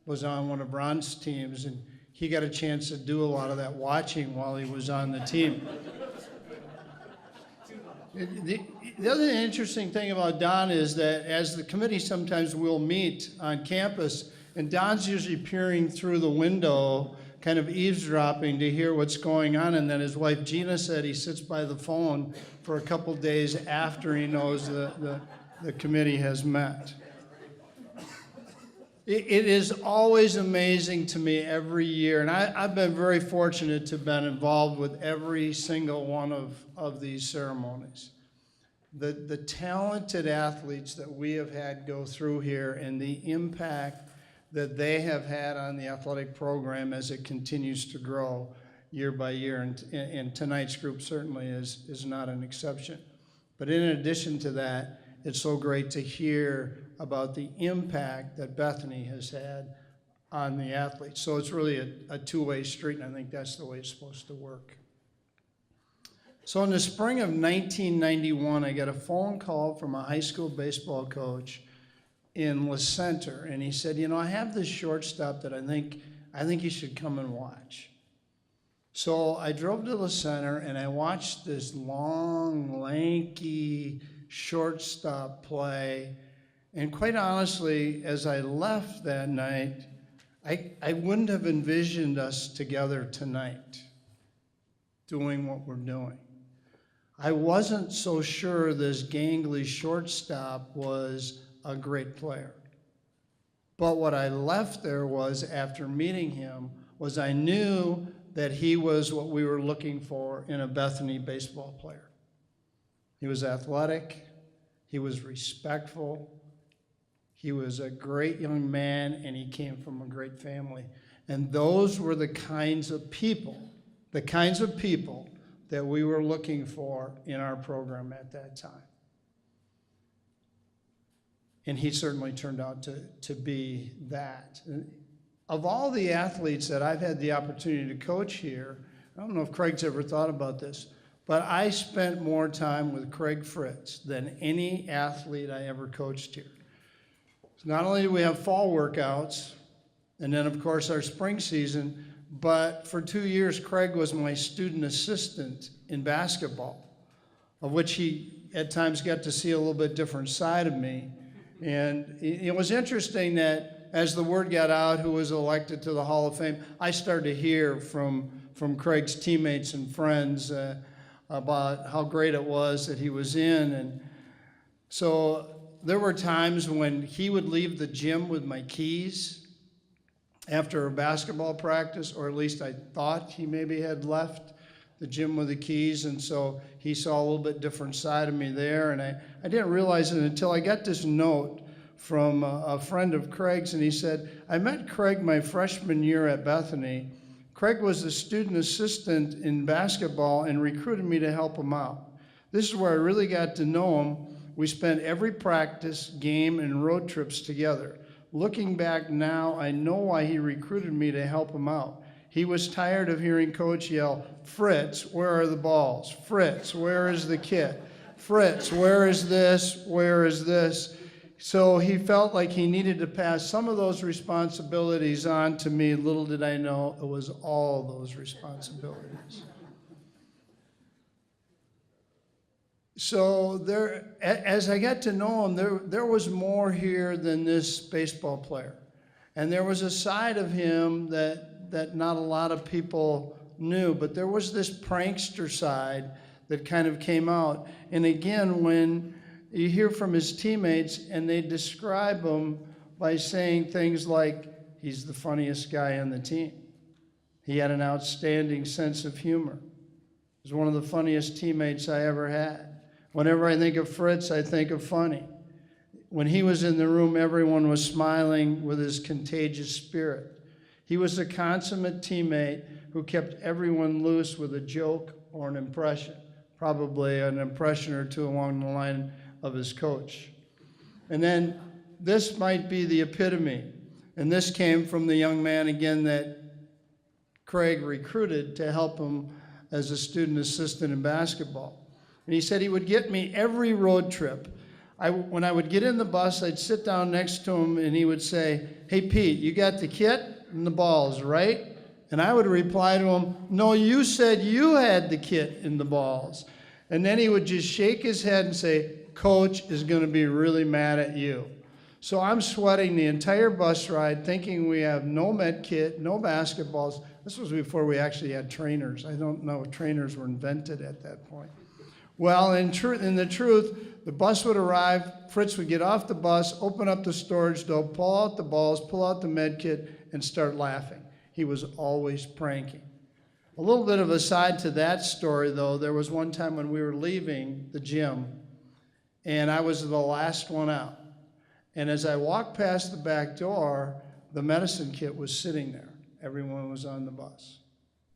was on one of Ron's teams, and he got a chance to do a lot of that watching while he was on the team. The other interesting thing about Don is that as the committee sometimes will meet on campus, and Don's usually peering through the window, kind of eavesdropping to hear what's going on, and then his wife Gina said he sits by the phone for a couple days after he knows the committee has met. It is always amazing to me every year, and I've been very fortunate to have been involved with every single one of these ceremonies. The talented athletes that we have had go through here and the impact that they have had on the athletic program as it continues to grow year by year, and tonight's group certainly is not an exception. But in addition to that, it's so great to hear about the impact that Bethany has had on the athletes. So it's really a two-way street, and I think that's the way it's supposed to work. So in the spring of 1991, I got a phone call from a high school baseball coach in La Center, and he said, I have this shortstop that I think you should come and watch. So I drove to the center and I watched this long, lanky shortstop play. And quite honestly, as I left that night, I wouldn't have envisioned us together tonight doing what we're doing. I wasn't so sure this gangly shortstop was a great player. But what I left there was, after meeting him, was I knew that he was what we were looking for in a Bethany baseball player. He was athletic, he was respectful, he was a great young man, and he came from a great family. And those were the kinds of people that we were looking for in our program at that time. And he certainly turned out to be that. Of all the athletes that I've had the opportunity to coach here, I don't know if Craig's ever thought about this, but I spent more time with Craig Fritz than any athlete I ever coached here. So not only do we have fall workouts, and then of course our spring season, but for 2 years, Craig was my student assistant in basketball, of which he at times got to see a little bit different side of me. And it was interesting that as the word got out who was elected to the Hall of Fame, I started to hear from Craig's teammates and friends about how great it was that he was in. And so there were times when he would leave the gym with my keys after a basketball practice, or at least I thought he maybe had left the gym with the keys, and so he saw a little bit different side of me there, and I didn't realize it until I got this note from a friend of Craig's, and he said, I met Craig my freshman year at Bethany. Craig was the student assistant in basketball and recruited me to help him out. This is where I really got to know him. We spent every practice, game, and road trips together. Looking back now, I know why he recruited me to help him out. He was tired of hearing Coach yell, Fritz, where are the balls? Fritz, where is the kit? Fritz, where is this? Where is this? So he felt like he needed to pass some of those responsibilities on to me. Little did I know it was all those responsibilities. So there, as I got to know him, there was more here than this baseball player. And there was a side of him that not a lot of people knew, but there was this prankster side that kind of came out. And again, when you hear from his teammates and they describe him by saying things like, he's the funniest guy on the team. He had an outstanding sense of humor. He was one of the funniest teammates I ever had. Whenever I think of Fritz, I think of funny. When he was in the room, everyone was smiling with his contagious spirit. He was a consummate teammate who kept everyone loose with a joke or an impression, probably an impression or two along the line of his coach. And then this might be the epitome, and this came from the young man, again, that Craig recruited to help him as a student assistant in basketball. And he said he would get me every road trip. When I would get in the bus, I'd sit down next to him and he would say, hey, Pete, you got the kit and the balls, right? And I would reply to him, no, you said you had the kit and the balls. And then he would just shake his head and say, Coach is going to be really mad at you. So I'm sweating the entire bus ride thinking we have no med kit, no basketballs. This was before we actually had trainers. I don't know if trainers were invented at that point. Well, in the truth, the bus would arrive, Fritz would get off the bus, open up the storage door, pull out the balls, pull out the med kit, and start laughing. He was always pranking. A little bit of a side to that story, though, there was one time when we were leaving the gym, and I was the last one out. And as I walked past the back door, the medicine kit was sitting there. Everyone was on the bus.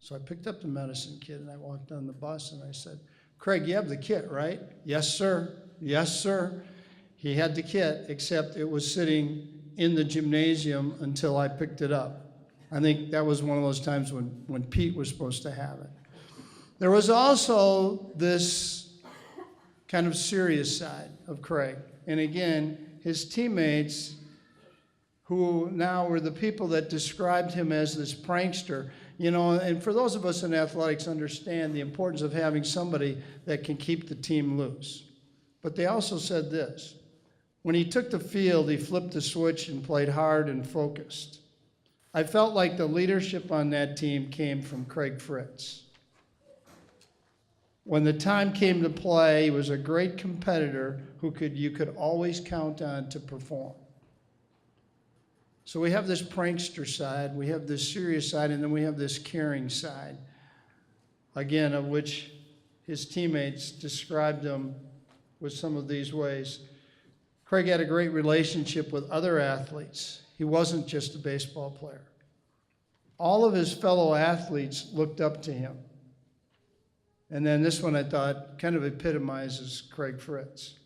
So I picked up the medicine kit, and I walked on the bus, and I said, Craig, you have the kit, right? Yes, sir. Yes, sir. He had the kit, except it was sitting in the gymnasium until I picked it up. I think that was one of those times when Pete was supposed to have it. There was also this kind of serious side of Craig. And again, his teammates, who now were the people that described him as this prankster, You know, and for those of us in athletics understand the importance of having somebody that can keep the team loose. But they also said this: when he took the field, he flipped the switch and played hard and focused. I felt like the leadership on that team came from Craig Fritz. When the time came to play, he was a great competitor who you could always count on to perform. So we have this prankster side, we have this serious side, and then we have this caring side, again, of which his teammates described him with some of these ways. Craig had a great relationship with other athletes. He wasn't just a baseball player. All of his fellow athletes looked up to him. And then this one I thought kind of epitomizes Craig Fritz.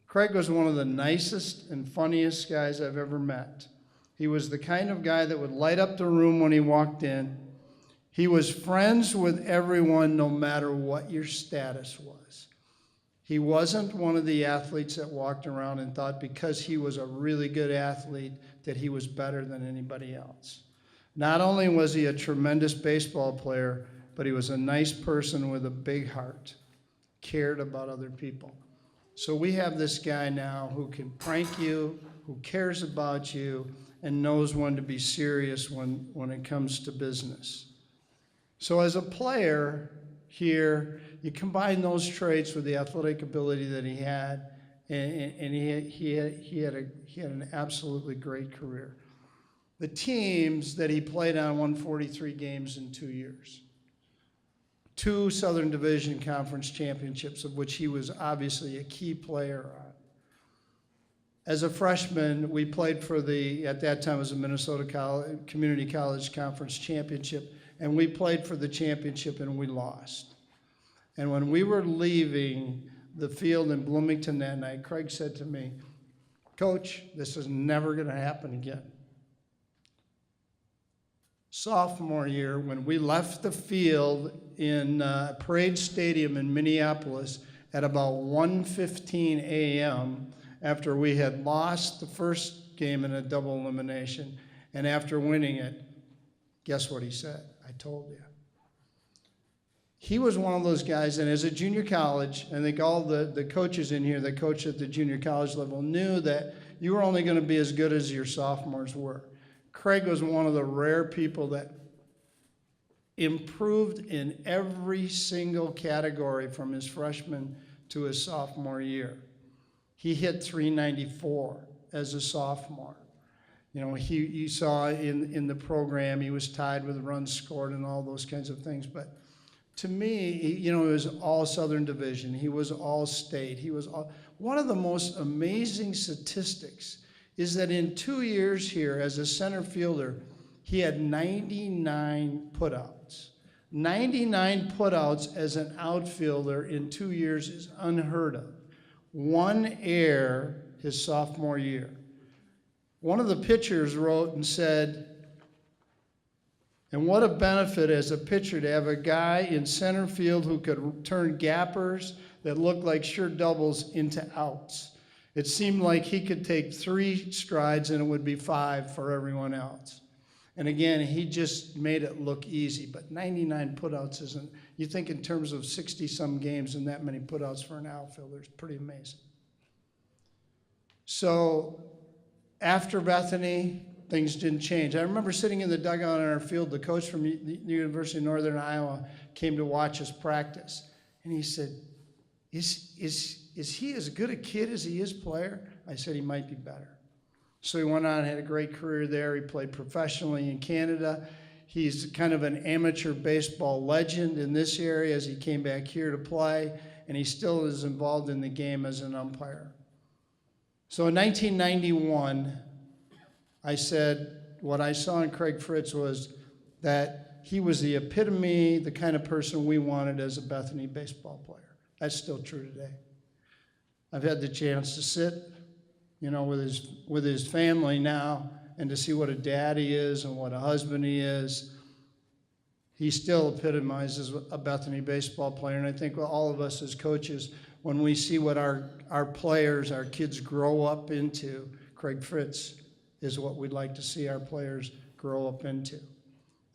Craig was one of the nicest and funniest guys I've ever met. He was the kind of guy that would light up the room when he walked in. He was friends with everyone no matter what your status was. He wasn't one of the athletes that walked around and thought because he was a really good athlete that he was better than anybody else. Not only was he a tremendous baseball player, but he was a nice person with a big heart, cared about other people. So we have this guy now who can prank you, who cares about you, and knows when to be serious when it comes to business. So as a player here, you combine those traits with the athletic ability that he had, and he had an absolutely great career. The teams that he played on won 43 games in 2 years. 2 Southern Division Conference championships, of which he was obviously a key player on. As a freshman, we played for at that time it was a Minnesota Community College Conference championship, and we played for the championship and we lost. And when we were leaving the field in Bloomington that night, Craig said to me, "Coach, this is never going to happen again." Sophomore year, when we left the field in Parade Stadium in Minneapolis at about 1:15 a.m., after we had lost the first game in a double elimination, and after winning it, guess what he said? I told you. He was one of those guys, and as a junior college, I think all the coaches in here that coached at the junior college level knew that you were only going to be as good as your sophomores were. Craig was one of the rare people that improved in every single category from his freshman to his sophomore year. He hit .394 as a sophomore. You know, you saw in the program he was tied with runs scored and all those kinds of things. But to me, you know, it was all Southern Division. He was all state. He was all. One of the most amazing statistics is that in 2 years here as a center fielder, he had 99 putouts. 99 putouts as an outfielder in 2 years is unheard of. 1 error his sophomore year. One of the pitchers wrote and said, "And what a benefit as a pitcher to have a guy in center field who could turn gappers that looked like sure doubles into outs. It seemed like he could take 3 strides and it would be 5 for everyone else." And again, he just made it look easy, but 99 putouts isn't, you think in terms of 60-some games and that many putouts for an outfielder is pretty amazing. So after Bethany, things didn't change. I remember sitting in the dugout on our field, the coach from the University of Northern Iowa came to watch us practice, and he said, is he as good a kid as he is player? I said he might be better. So he went on and had a great career there. He played professionally in Canada. He's kind of an amateur baseball legend in this area as he came back here to play, and he still is involved in the game as an umpire. So in 1991, I said what I saw in Craig Fritz was that he was the epitome, the kind of person we wanted as a Bethany baseball player. That's still true today. I've had the chance to sit, you know, with his family now and to see what a dad he is and what a husband he is. He still epitomizes a Bethany baseball player, and I think all of us as coaches, when we see what our players, our kids grow up into, Craig Fritz is what we'd like to see our players grow up into.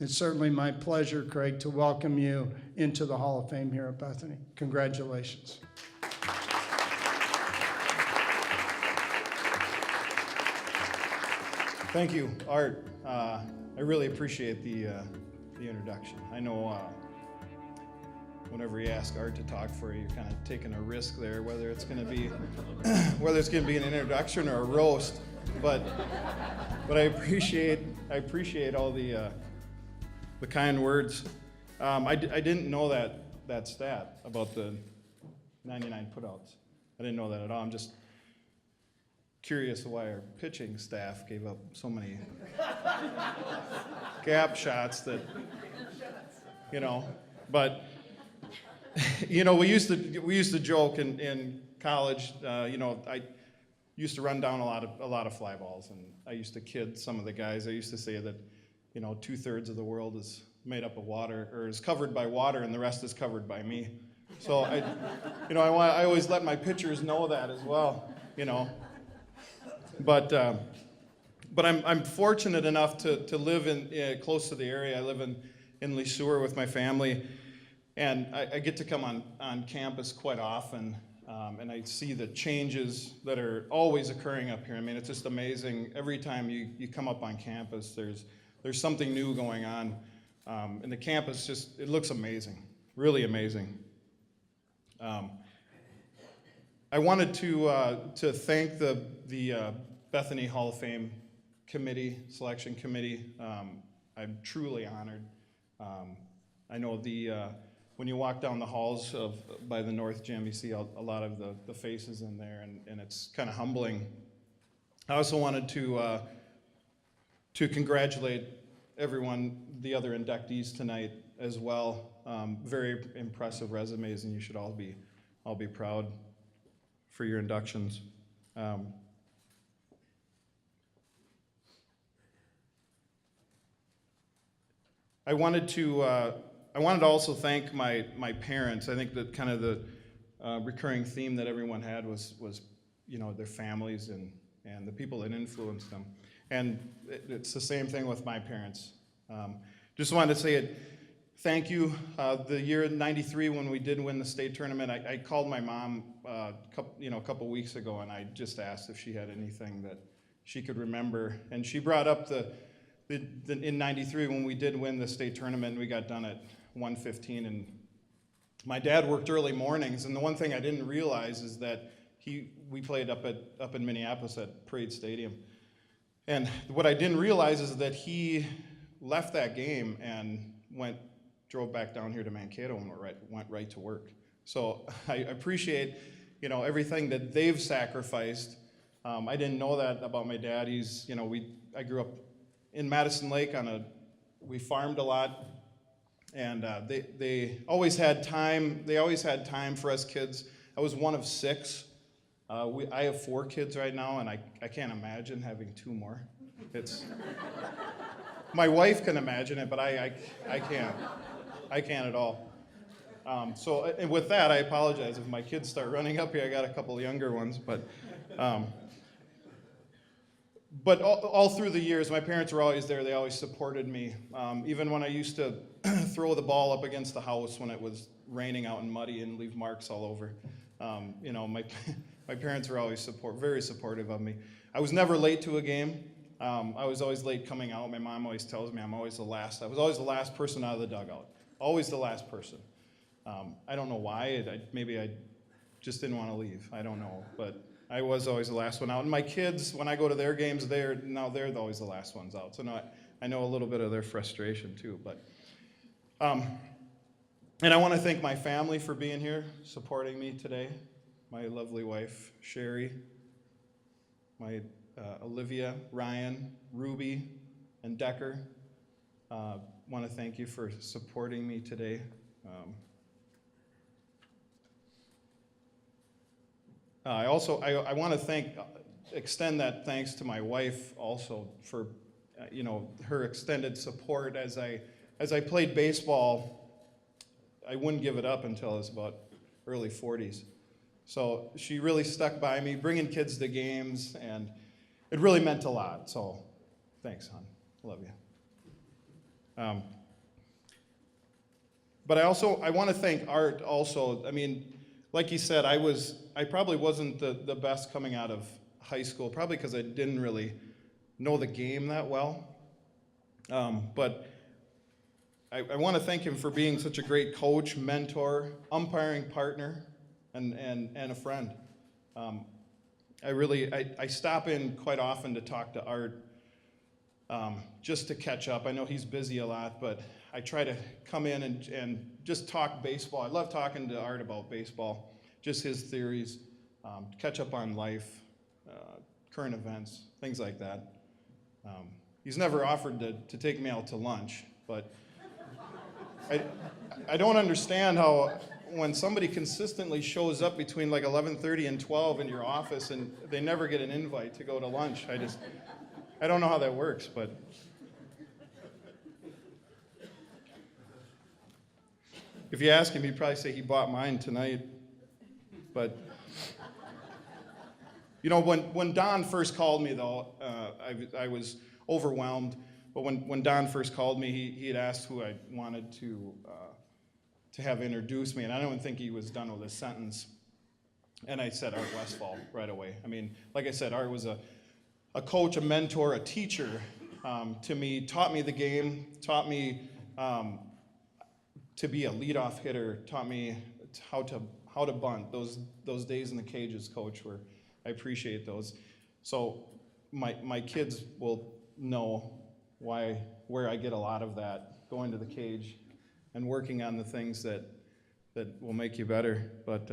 It's certainly my pleasure, Craig, to welcome you into the Hall of Fame here at Bethany. Congratulations. Thank you, Art. I really appreciate the introduction. I know whenever you ask Art to talk for you, you're kind of taking a risk there, whether it's going to be an introduction or a roast. But I appreciate all the kind words. I didn't know that stat about the 99 putouts. I didn't know that at all. I'm just curious why our pitching staff gave up so many gap shots that, but we used to joke in college. I used to run down a lot of fly balls, and I used to kid some of the guys. I used to say that 2/3 of the world is made up of water, or is covered by water, and the rest is covered by me. So I always let my pitchers know that as well. But I'm fortunate enough to live close to the area. I live in Le Sueur with my family, and I get to come on campus quite often, and I see the changes that are always occurring up here. I mean, it's just amazing. Every time you come up on campus, there's something new going on, and the campus it looks amazing, really amazing. I wanted to thank the Bethany Hall of Fame selection committee. I'm truly honored. I know when you walk down the halls by the North Gym, you see a lot of the faces in there, and it's kind of humbling. I also wanted to congratulate everyone, the other inductees tonight as well. Very impressive resumes, and you should all be proud for your inductions. I wanted to also thank my parents. I think that kind of the recurring theme that everyone had was their families and the people that influenced them. And it's the same thing with my parents. Just wanted to say thank you. The year '93 when we did win the state tournament, I called my mom a couple weeks ago, and I just asked if she had anything that she could remember, and she brought up in '93 when we did win the state tournament. We got done at 1:15, and my dad worked early mornings, and the one thing I didn't realize is that we played up in Minneapolis at Parade Stadium, and what I didn't realize is that he left that game and drove back down here to Mankato and went right to work. So I appreciate everything that they've sacrificed. I didn't know that about my dad. I grew up in Madison Lake we farmed a lot, and they always had time. They always had time for us kids. I was one of 6. I have 4 kids right now, and I can't imagine having 2 more. My wife can imagine it, but I can't. I can't at all. And with that, I apologize if my kids start running up here. I got a couple of younger ones, but all through the years, my parents were always there. They always supported me. Even when I used to throw the ball up against the house when it was raining out and muddy and leave marks all over. My parents were always very supportive of me. I was never late to a game. I was always late coming out. My mom always tells me I'm always the last. I was always the last person out of the dugout. Always the last person. I don't know why. Maybe I just didn't want to leave. I don't know. But I was always the last one out. And my kids, when I go to their games, they're always the last ones out. So now I know a little bit of their frustration too. But and I want to thank my family for being here, supporting me today. My lovely wife, Sherry, my Olivia, Ryan, Ruby, and Decker. Want to thank you for supporting me today. I want to extend that thanks to my wife also for her extended support as I played baseball. I wouldn't give it up until I was about early 40s. So she really stuck by me, bringing kids to games, and it really meant a lot. So thanks, hon. Love you. But I want to thank Art also. I mean, like he said, I probably wasn't the best coming out of high school, probably because I didn't really know the game that well. But I want to thank him for being such a great coach, mentor, umpiring partner, and a friend. I stop in quite often to talk to Art, just to catch up. I know he's busy a lot, but I try to come in and just talk baseball. I love talking to Art about baseball, just his theories, catch up on life, current events, things like that. He's never offered to take me out to lunch, but I don't understand how when somebody consistently shows up between like 11:30 and 12 in your office and they never get an invite to go to lunch. I don't know how that works, but if you ask him, he'd probably say he bought mine tonight. But you know, when Don first called me, though, I was overwhelmed. But when Don first called me, he had asked who I wanted to have introduce me, and I don't even think he was done with his sentence. And I said Art Westfall right away. I mean, like I said, Art was a coach, a mentor, a teacher to me, taught me the game, taught me to be a leadoff hitter, taught me how to bunt. Those days in the cages, Coach, where I appreciate those. So my kids will know where I get a lot of that, going to the cage and working on the things that will make you better. But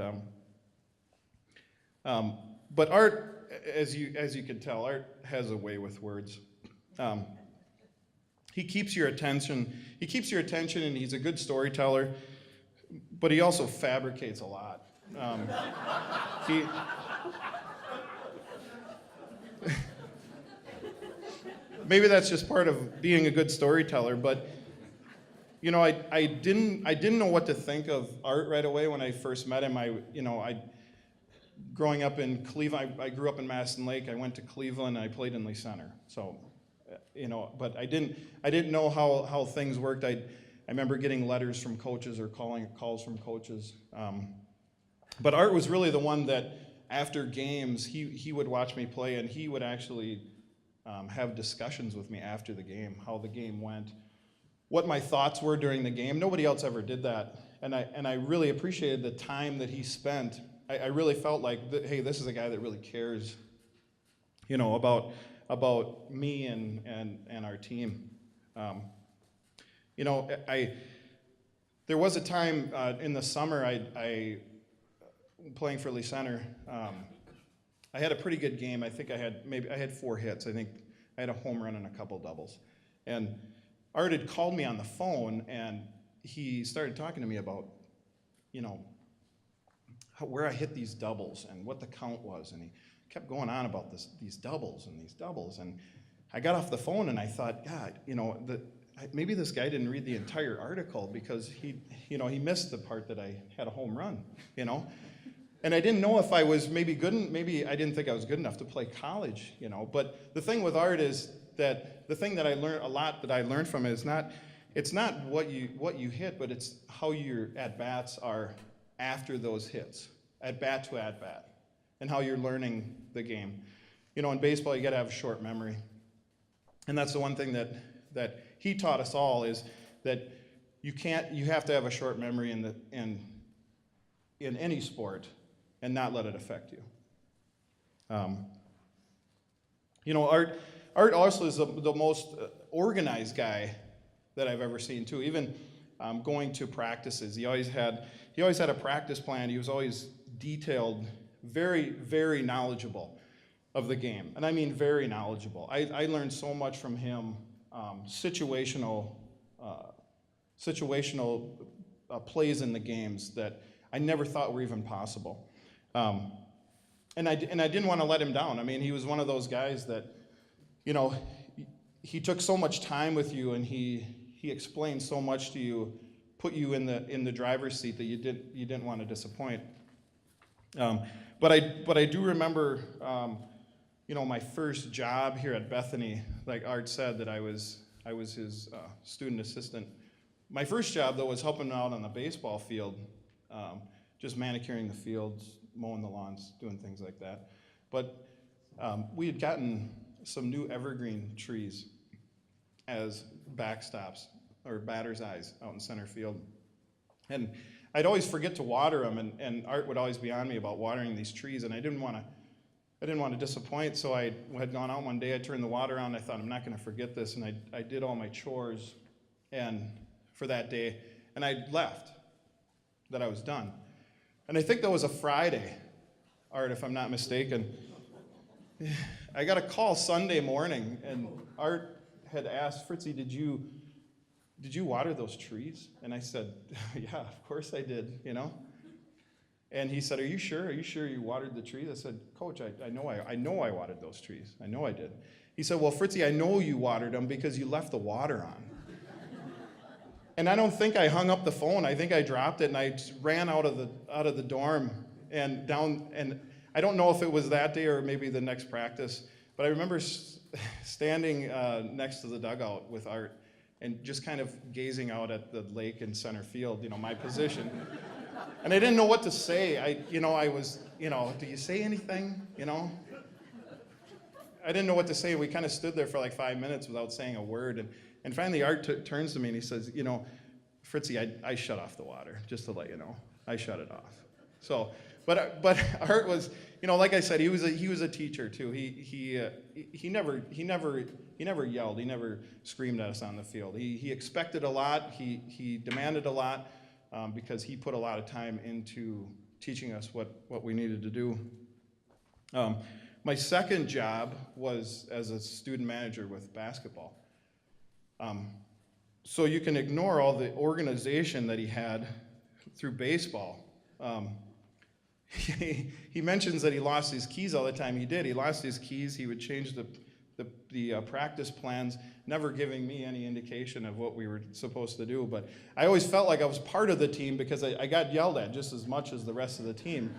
Art, as you can tell, Art has a way with words. He keeps your attention. He keeps your attention, and he's a good storyteller. But he also fabricates a lot. Maybe that's just part of being a good storyteller, but you know, I didn't know what to think of Art right away when I first met him. Growing up in Cleveland, I grew up in Madison Lake. I went to Cleveland. I played in Lee Center. So, but I didn't know how things worked. I remember getting letters from coaches or calls from coaches. But Art was really the one that after games he would watch me play, and he would actually have discussions with me after the game, how the game went, what my thoughts were during the game. Nobody else ever did that, and I really appreciated the time that he spent. I really felt like, hey, this is a guy that really cares, about me and our team. There was a time in the summer I playing for Lee Center. I had a pretty good game. I think I had 4 hits. I think I had a home run and a couple doubles, and Art had called me on the phone, and he started talking to me about, where I hit these doubles and what the count was, and he kept going on about these doubles, and I got off the phone and I thought, God, maybe this guy didn't read the entire article because he missed the part that I had a home run, And I didn't know if I was maybe I didn't think I was good enough to play college, But the thing with Art is that the thing that I learned from it is it's not what you hit, but it's how your at-bats are after those hits, at-bat to at-bat, and how you're learning the game. In baseball, you got to have a short memory. And that's the one thing that he taught us all is that you have to have a short memory in any sport and not let it affect you. Art also is the most organized guy that I've ever seen too. Even going to practices, he always had a practice plan. He was always detailed, very, very knowledgeable of the game, and I mean very knowledgeable. I learned so much from him, situational plays in the games that I never thought were even possible. And I didn't want to let him down. I mean, he was one of those guys that, he took so much time with you, and he explained so much to you, put you in the driver's seat that you didn't want to disappoint. But I do remember, my first job here at Bethany. Like Art said, that I was I was his student assistant. My first job, though, was helping him out on the baseball field, just manicuring the fields, mowing the lawns, doing things like that. But we had gotten some new evergreen trees as backstops or batter's eyes out in center field. And I'd always forget to water them, and Art would always be on me about watering these trees, and I didn't want to disappoint, so I had gone out one day, I turned the water on, I thought, I'm not going to forget this, and I did all my chores for that day, and I left, that I was done. And I think that was a Friday, Art, if I'm not mistaken. I got a call Sunday morning, and Art had asked, Fritzy, did you water those trees? And I said, yeah, of course I did, you know. And he said, are you sure? Are you sure you watered the trees? I said, Coach, I know I watered those trees. I know I did. He said, well, Fritzy, I know you watered them because you left the water on. And I don't think I hung up the phone. I think I dropped it, and I ran out of the dorm and down. And I don't know if it was that day or maybe the next practice, but I remember standing next to the dugout with Art and just kind of gazing out at the lake in center field, you know, my position. And I didn't know what to say. I was, do you say anything, I didn't know what to say. We kind of stood there for like 5 minutes without saying a word. And finally Art turns to me and he says, Fritzy, I shut off the water, just to let you know. I shut it off. So, but Art was, like I said, he was a teacher too. He never yelled. He never screamed at us on the field. He expected a lot. He demanded a lot because he put a lot of time into teaching us what we needed to do. My second job was as a student manager with basketball. So you can ignore all the organization that he had through baseball. He mentions that he lost his keys all the time. He did. He lost his keys. He would change the practice plans, never giving me any indication of what we were supposed to do. But I always felt like I was part of the team because I got yelled at just as much as the rest of the team.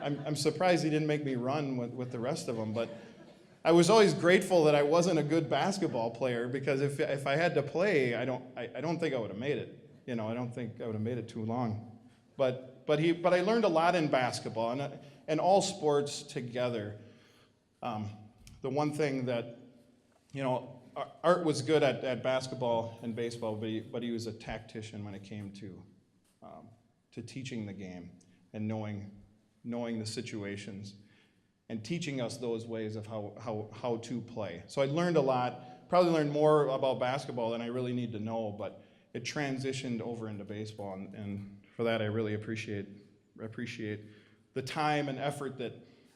I'm surprised he didn't make me run with the rest of them. But I was always grateful that I wasn't a good basketball player because if I had to play, I don't think I would have made it. I don't think I would have made it too long. But I learned a lot in basketball and all sports together. The one thing that, Art was good at basketball and baseball, but he was a tactician when it came to teaching the game and knowing the situations and teaching us those ways of how to play. So I learned a lot, probably learned more about basketball than I really need to know, but it transitioned over into baseball, and for that I really appreciate the time and effort that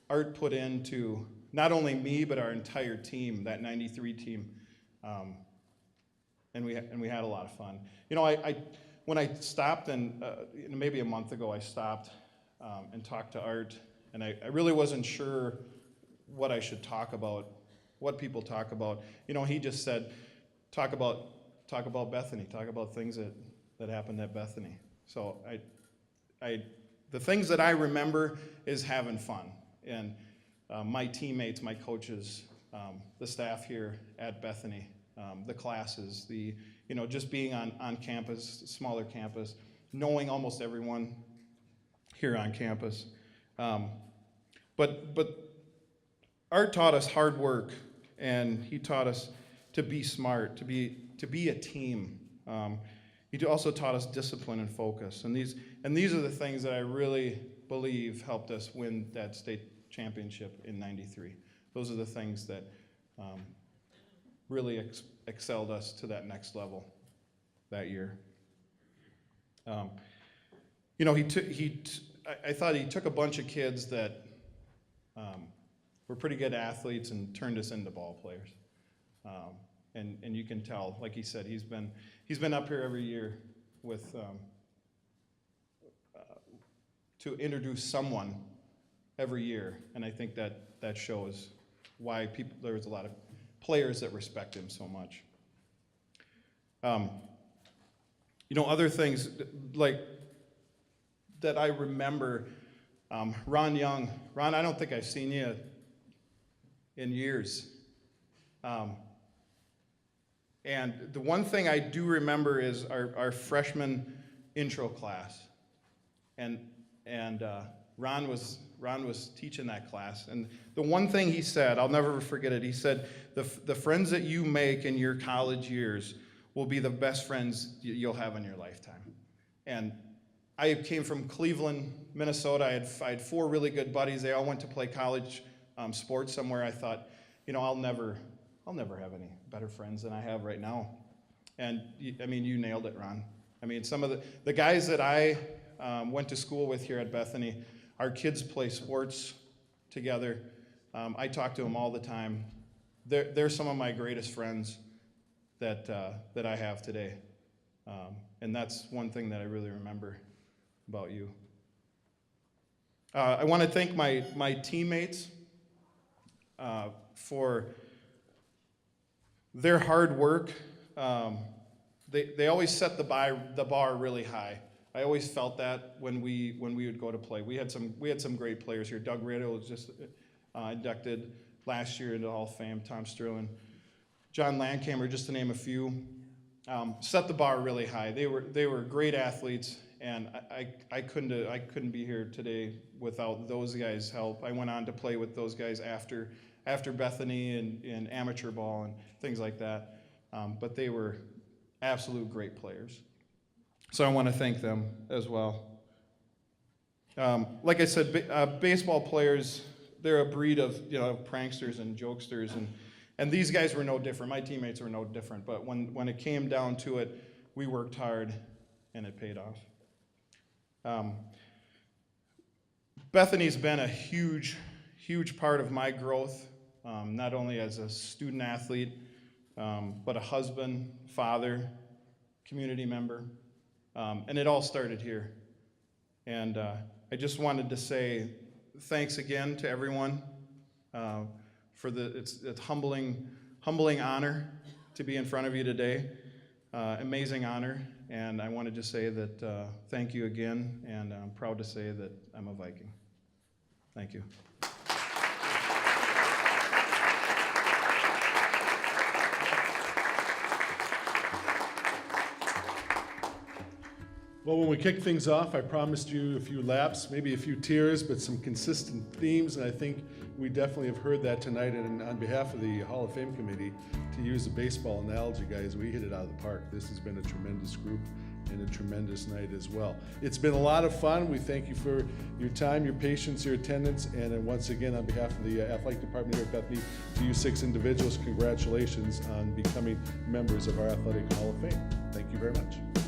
Art put into not only me, but our entire team, that 93 team. And we had a lot of fun. When I stopped, and maybe a month ago I stopped and talked to Art, and I really wasn't sure what I should talk about, what people talk about. He just said, talk about Bethany, talk about things that happened at Bethany. So the things that I remember is having fun. And my teammates, my coaches, the staff here at Bethany, the classes, just being on campus, smaller campus, knowing almost everyone here on campus. But Art taught us hard work, and he taught us to be smart, to be a team. He also taught us discipline and focus, and these are the things that I really believe helped us win that state championship in '93. Those are the things that really excelled us to that next level that year. I thought he took a bunch of kids that were pretty good athletes and turned us into ball players. And you can tell, like he said, he's been up here every year with to introduce someone every year, and I think that shows why there's a lot of players that respect him so much. Other things like that I remember, Ron Young. Ron, I don't think I've seen you in years. And the one thing I do remember is our freshman intro class. And Ron was teaching that class. And the one thing he said, I'll never forget it, he said, the friends that you make in your college years will be the best friends you'll have in your lifetime. And I came from Cleveland, Minnesota. I had 4 really good buddies. They all went to play college sports somewhere. I thought, I'll never have any better friends than I have right now. And you nailed it, Ron. Some of the guys that I went to school with here at Bethany, our kids play sports together. I talk to them all the time. They're some of my greatest friends that I have today. And that's one thing that I really remember about you. I want to thank my teammates for their hard work. They always set the bar really high. I always felt that when we would go to play. We had some great players here. Doug Riddle was just inducted last year into the Hall of Fame. Tom Sterling, John Landcamer, just to name a few, set the bar really high. They were great athletes, and I couldn't be here today without those guys' help. I went on to play with those guys after Bethany and in amateur ball and things like that. But they were absolute great players. So I want to thank them as well. Like I said, baseball players, they're a breed of pranksters and jokesters, and these guys were no different. My teammates were no different. But when it came down to it, we worked hard, and it paid off. Bethany's been a huge part of my growth, not only as a student athlete, but a husband, father, community member. And it all started here. And I just wanted to say thanks again to everyone for it's humbling honor to be in front of you today. Amazing honor. And I wanted to say that thank you again, and I'm proud to say that I'm a Viking. Thank you. Well, when we kick things off, I promised you a few laps, maybe a few tears, but some consistent themes, and I think we definitely have heard that tonight. And on behalf of the Hall of Fame Committee, to use a baseball analogy, guys, we hit it out of the park. This has been a tremendous group and a tremendous night as well. It's been a lot of fun. We thank you for your time, your patience, your attendance, and then once again, on behalf of the athletic department here at Bethany, to you 6 individuals, congratulations on becoming members of our Athletic Hall of Fame. Thank you very much.